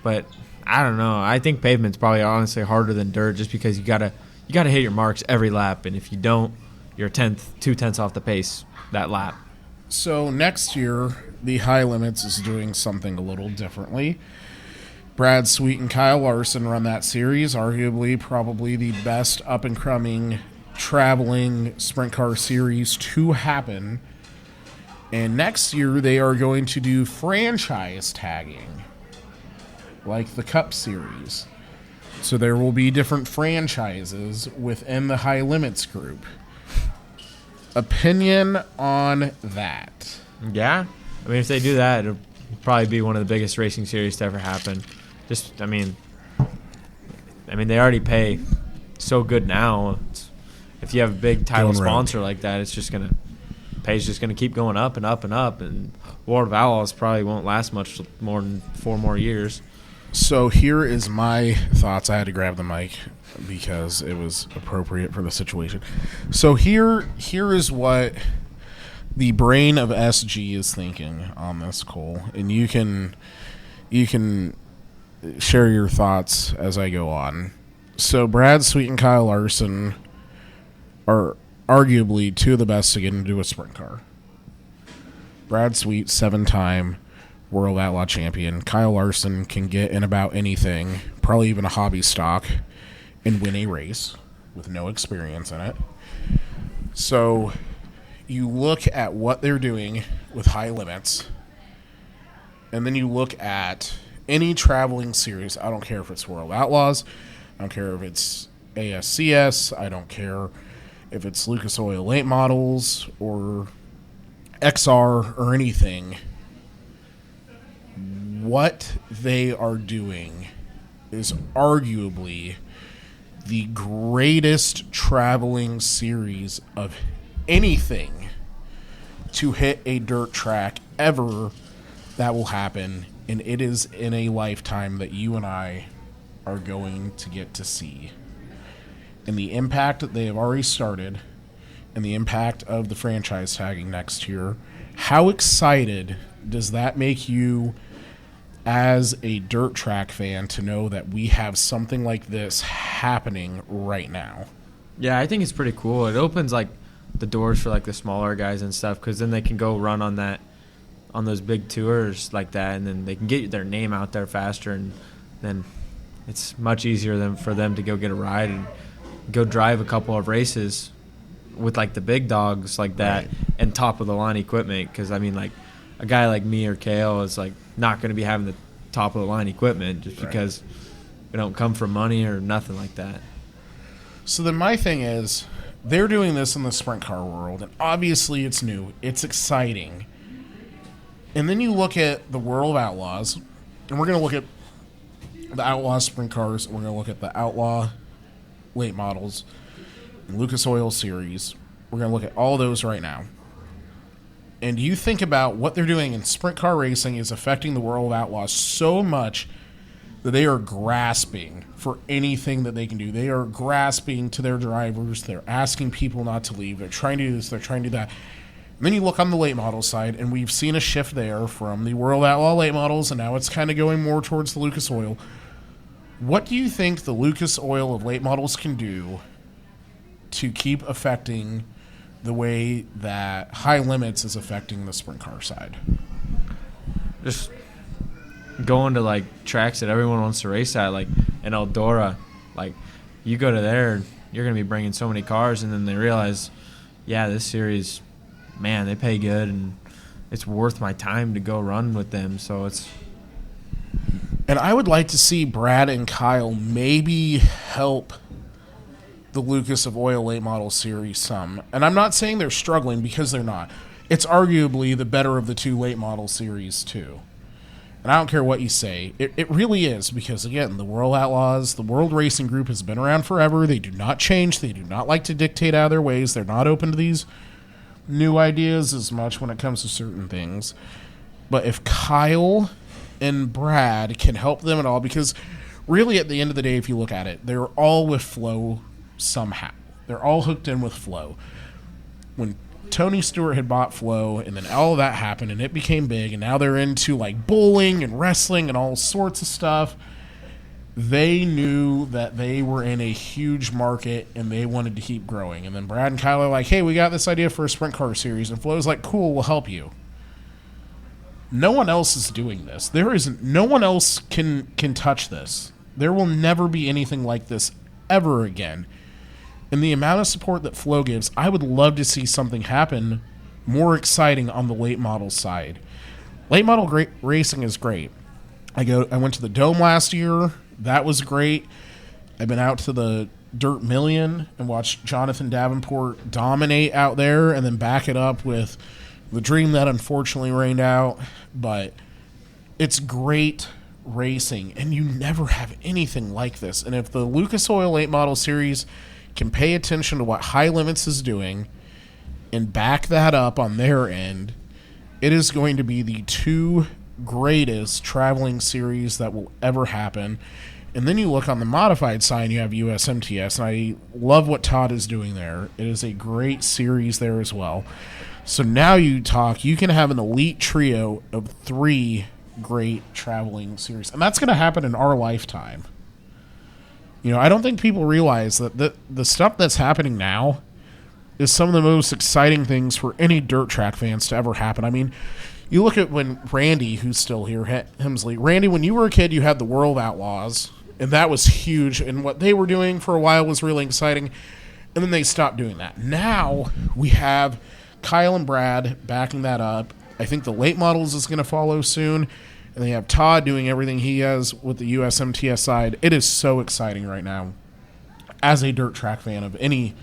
but I don't know. I think pavement's probably honestly harder than dirt, just because you gotta hit your marks every lap, and if you don't, you're 2/10 off the pace that lap. So next year, the High Limits is doing something a little differently. Brad Sweet and Kyle Larson run that series, arguably probably the best up-and-coming traveling sprint car series to happen. And next year, they are going to do franchise tagging, like the Cup Series. So there will be different franchises within the High Limits group. Opinion on that? Yeah. I mean, if they do that, it'll probably be one of the biggest racing series to ever happen. I mean, they already pay so good now. If you have a big title sponsor like that, it's just going to pay's just going to keep going up and up and up, and World of Outlaws probably won't last much more than 4 more years. So here is my thoughts. I had to grab the mic because it was appropriate for the situation. So here is what the brain of SG is thinking on this, Cole, and you can share your thoughts as I go on. So Brad Sweet and Kyle Larson are arguably 2 of the best to get into a sprint car. Brad Sweet, 7-time World Outlaw champion. Kyle Larson can get in about anything, probably even a hobby stock, and win a race with no experience in it. So you look at what they're doing with High Limits, and then you look at any traveling series. I don't care if it's World Outlaws. I don't care if it's ASCS. I don't care if it's Lucas Oil Late Models or XR or anything. What they are doing is arguably the greatest traveling series of anything to hit a dirt track ever that will happen, and it is in a lifetime that you and I are going to get to see. And the impact that they have already started, and the impact of the franchise tagging next year, how excited does that make you as a dirt track fan to know that we have something like this happening right now? Yeah, I think it's pretty cool. It opens like the doors for like the smaller guys and stuff, because then they can go run on those big tours like that, and then they can get their name out there faster, and then it's much easier for them to go get a ride and go drive a couple of races with like the big dogs like that, right, and top of the line equipment. Because I mean, like a guy like me or Kale is like not going to be having the top of the line equipment just right, because we don't come from money or nothing like that. So then my thing is, they're doing this in the sprint car world, and obviously it's new, it's exciting. And then you look at the World of Outlaws, and we're going to look at the Outlaw sprint cars, and we're going to look at the Outlaw Late Models, and Lucas Oil Series. We're going to look at all those right now. And you think about what they're doing in sprint car racing is affecting the World of Outlaws so much that they are grasping for anything that they can do. They are grasping to their drivers. They're asking people not to leave. They're trying to do this. They're trying to do that. And then you look on the late model side, and we've seen a shift there from the World Outlaw late models, and now it's kind of going more towards the Lucas Oil. What do you think the Lucas Oil of late models can do to keep affecting the way that High Limits is affecting the sprint car side? Just going to like tracks that everyone wants to race at, like in Eldora. Like you go to there, you're going to be bringing so many cars, and then they realize, yeah, this series, man, they pay good, and it's worth my time to go run with them. So it's. And I would like to see Brad and Kyle maybe help the Lucas of Oil Late Model Series some. And I'm not saying they're struggling, because they're not. It's arguably the better of the 2 late model series, too. And I don't care what you say. It really is, because, again, the World Outlaws, the World Racing Group has been around forever. They do not change. They do not like to dictate out of their ways. They're not open to these new ideas as much when it comes to certain things. But if Kyle and Brad can help them at all, because really at the end of the day, if you look at it, they're all with Flow somehow. They're all hooked in with Flow. When Tony Stewart had bought Flow, and then all of that happened, and it became big, and now they're into like bowling and wrestling and all sorts of stuff. They knew that they were in a huge market, and they wanted to keep growing. And then Brad and Kyle are like, hey, we got this idea for a sprint car series, and Flow's like, cool, we'll help you. No one else is doing this. No one else can touch this. There will never be anything like this ever again. And the amount of support that Flow gives, I would love to see something happen more exciting on the late model side. Late model racing is great. I went to the Dome last year. That was great. I've been out to the Dirt Million and watched Jonathan Davenport dominate out there and then back it up with the Dream that unfortunately rained out. But it's great racing, and you never have anything like this. And if the Lucas Oil Late Model Series can pay attention to what High Limits is doing and back that up on their end, it is going to be the two greatest traveling series that will ever happen. And then you look on the modified side, you have USMTS, and I love what Todd is doing there. It is a great series there as well. So now you can have an elite trio of 3 great traveling series, and that's going to happen in our lifetime. I don't think people realize that the stuff that's happening now is some of the most exciting things for any dirt track fans to ever happen. I mean, you look at when Randy, who's still here, Hemsley. Randy, when you were a kid, you had the World Outlaws, and that was huge, and what they were doing for a while was really exciting, and then they stopped doing that. Now we have Kyle and Brad backing that up. I think the late models is going to follow soon. And they have Todd doing everything he has with the USMTS side. It is so exciting right now as a dirt track fan of any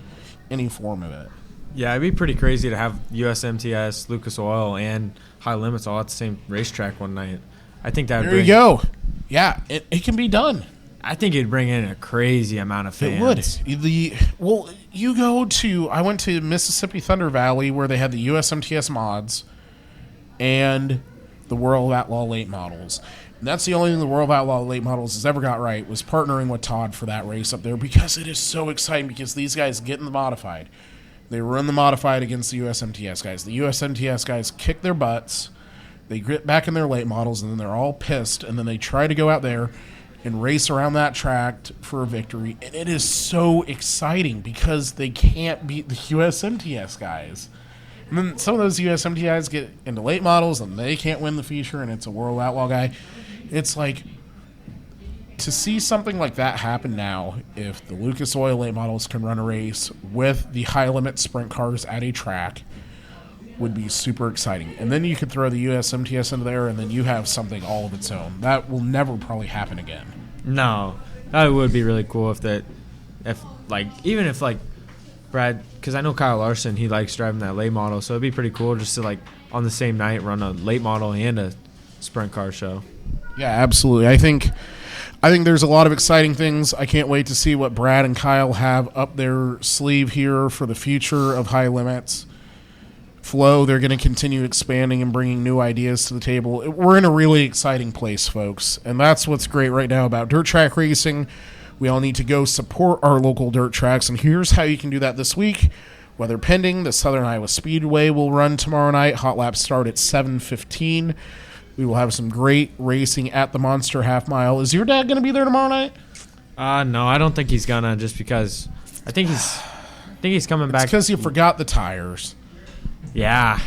form of it. Yeah, it'd be pretty crazy to have USMTS, Lucas Oil, and High Limits all at the same racetrack one night. I think that would There you go. Yeah, it can be done. I think it'd bring in a crazy amount of fans. It would. I went to Mississippi Thunder Valley where they had the USMTS mods and the World Outlaw Late Models. And that's the only thing the World Outlaw Late Models has ever got right, was partnering with Todd for that race up there, because it is so exciting, because these guys get in the modified. They run the modified against the USMTS guys. The USMTS guys kick their butts. They get back in their late models, and then they're all pissed, and then they try to go out there and race around that track for a victory. And it is so exciting because they can't beat the USMTS guys. And then some of those USMTIs get into late models, and they can't win the feature, and it's a World Outlaw guy. It's like, to see something like that happen now, if the Lucas Oil late models can run a race with the high limit sprint cars at a track, would be super exciting. And then you could throw the USMTS into there, and then you have something all of its own. That will never probably happen again. No, that would be really cool if Brad, because I know Kyle Larson, he likes driving that late model, so it'd be pretty cool just to, on the same night run a late model and a sprint car show. Yeah, absolutely. I think there's a lot of exciting things. I can't wait to see what Brad and Kyle have up their sleeve here for the future of High Limits. Flow, they're going to continue expanding and bringing new ideas to the table. We're in a really exciting place, folks, and that's what's great right now about dirt track racing. We all need to go support our local dirt tracks, and here's how you can do that this week. Weather pending, the Southern Iowa Speedway will run tomorrow night. Hot laps start at 7:15. We will have some great racing at the Monster Half Mile. Is your dad going to be there tomorrow night? No, I don't think he's gonna, just because I think he's coming back. It's because you forgot the tires. Yeah,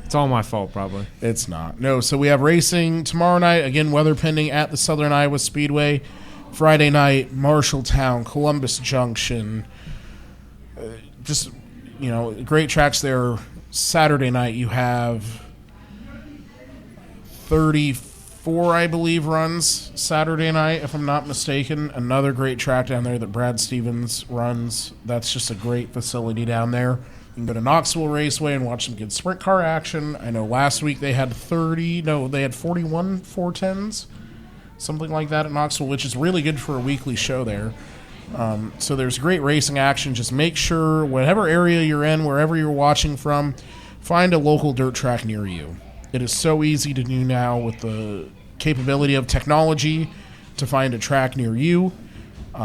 it's all my fault, probably. It's not. No, so we have racing tomorrow night. Again, weather pending at the Southern Iowa Speedway. Friday night, Marshalltown, Columbus Junction. Great tracks there. Saturday night, you have 34, I believe, runs Saturday night, if I'm not mistaken. Another great track down there that Brad Stevens runs. That's just a great facility down there. You can go to Knoxville Raceway and watch some good sprint car action. I know last week they had 41 410s, something like that at Knoxville, which is really good for a weekly show there. So there's great racing action. Just make sure, whatever area you're in, wherever you're watching from, find a local dirt track near you. It is so easy to do now with the capability of technology to find a track near you.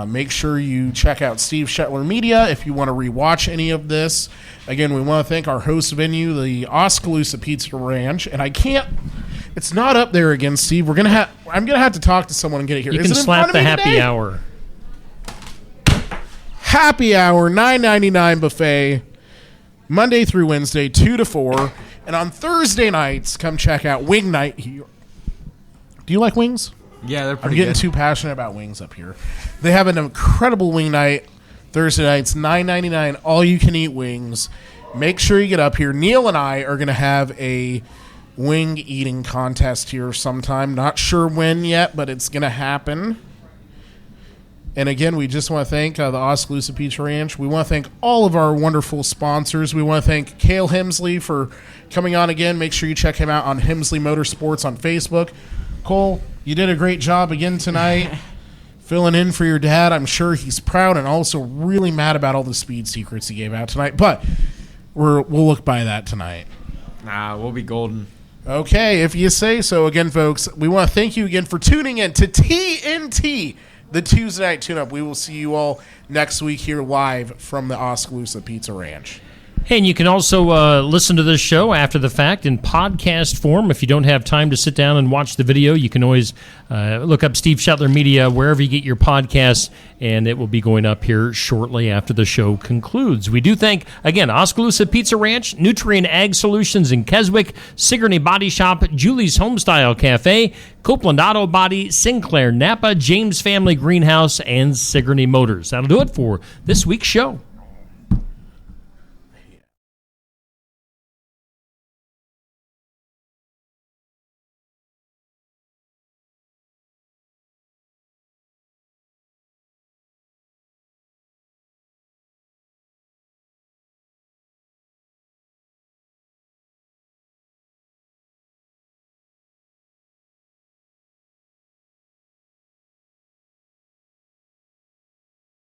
Make sure you check out Steve Shetler Media if you want to rewatch any of this. Again, we want to thank our host venue, the Oskaloosa Pizza Ranch, and it's not up there again, Steve. I'm gonna have to talk to someone and get it here. You Is can it in slap front of the me happy today? hour. Happy hour, $9.99 buffet, Monday through Wednesday, 2 to 4, and on Thursday nights, come check out Wing Night here. Do you like wings? Yeah, they're I'm pretty getting good. too passionate about wings up here. They have an incredible wing night Thursday nights, $9.99, all you can eat wings. Make sure you get up here. Neil and I are going to have a wing eating contest here sometime. Not sure when yet, but it's going to happen. And again, we just want to thank the Oskaloosa Pizza Ranch. We want to thank all of our wonderful sponsors. We want to thank Kale Hemsley for coming on again. Make sure you check him out on Hemsley Motorsports on Facebook. Cole, you did a great job again tonight. Filling in for your dad. I'm sure he's proud and also really mad about all the speed secrets he gave out tonight. But we'll look by that tonight. Nah, we'll be golden. Okay, if you say so. Again, folks, we want to thank you again for tuning in to TNT, the Tuesday Night Tune-Up. We will see you all next week here live from the Oskaloosa Pizza Ranch. Hey, and you can also listen to this show after the fact in podcast form. If you don't have time to sit down and watch the video, you can always look up Steve Shetler Media wherever you get your podcasts, and it will be going up here shortly after the show concludes. We do thank, again, Oskaloosa Pizza Ranch, Nutrien Ag Solutions in Keswick, Sigourney Body Shop, Julie's Homestyle Cafe, Copeland Auto Body, Sinclair Napa, James Family Greenhouse, and Sigourney Motors. That'll do it for this week's show.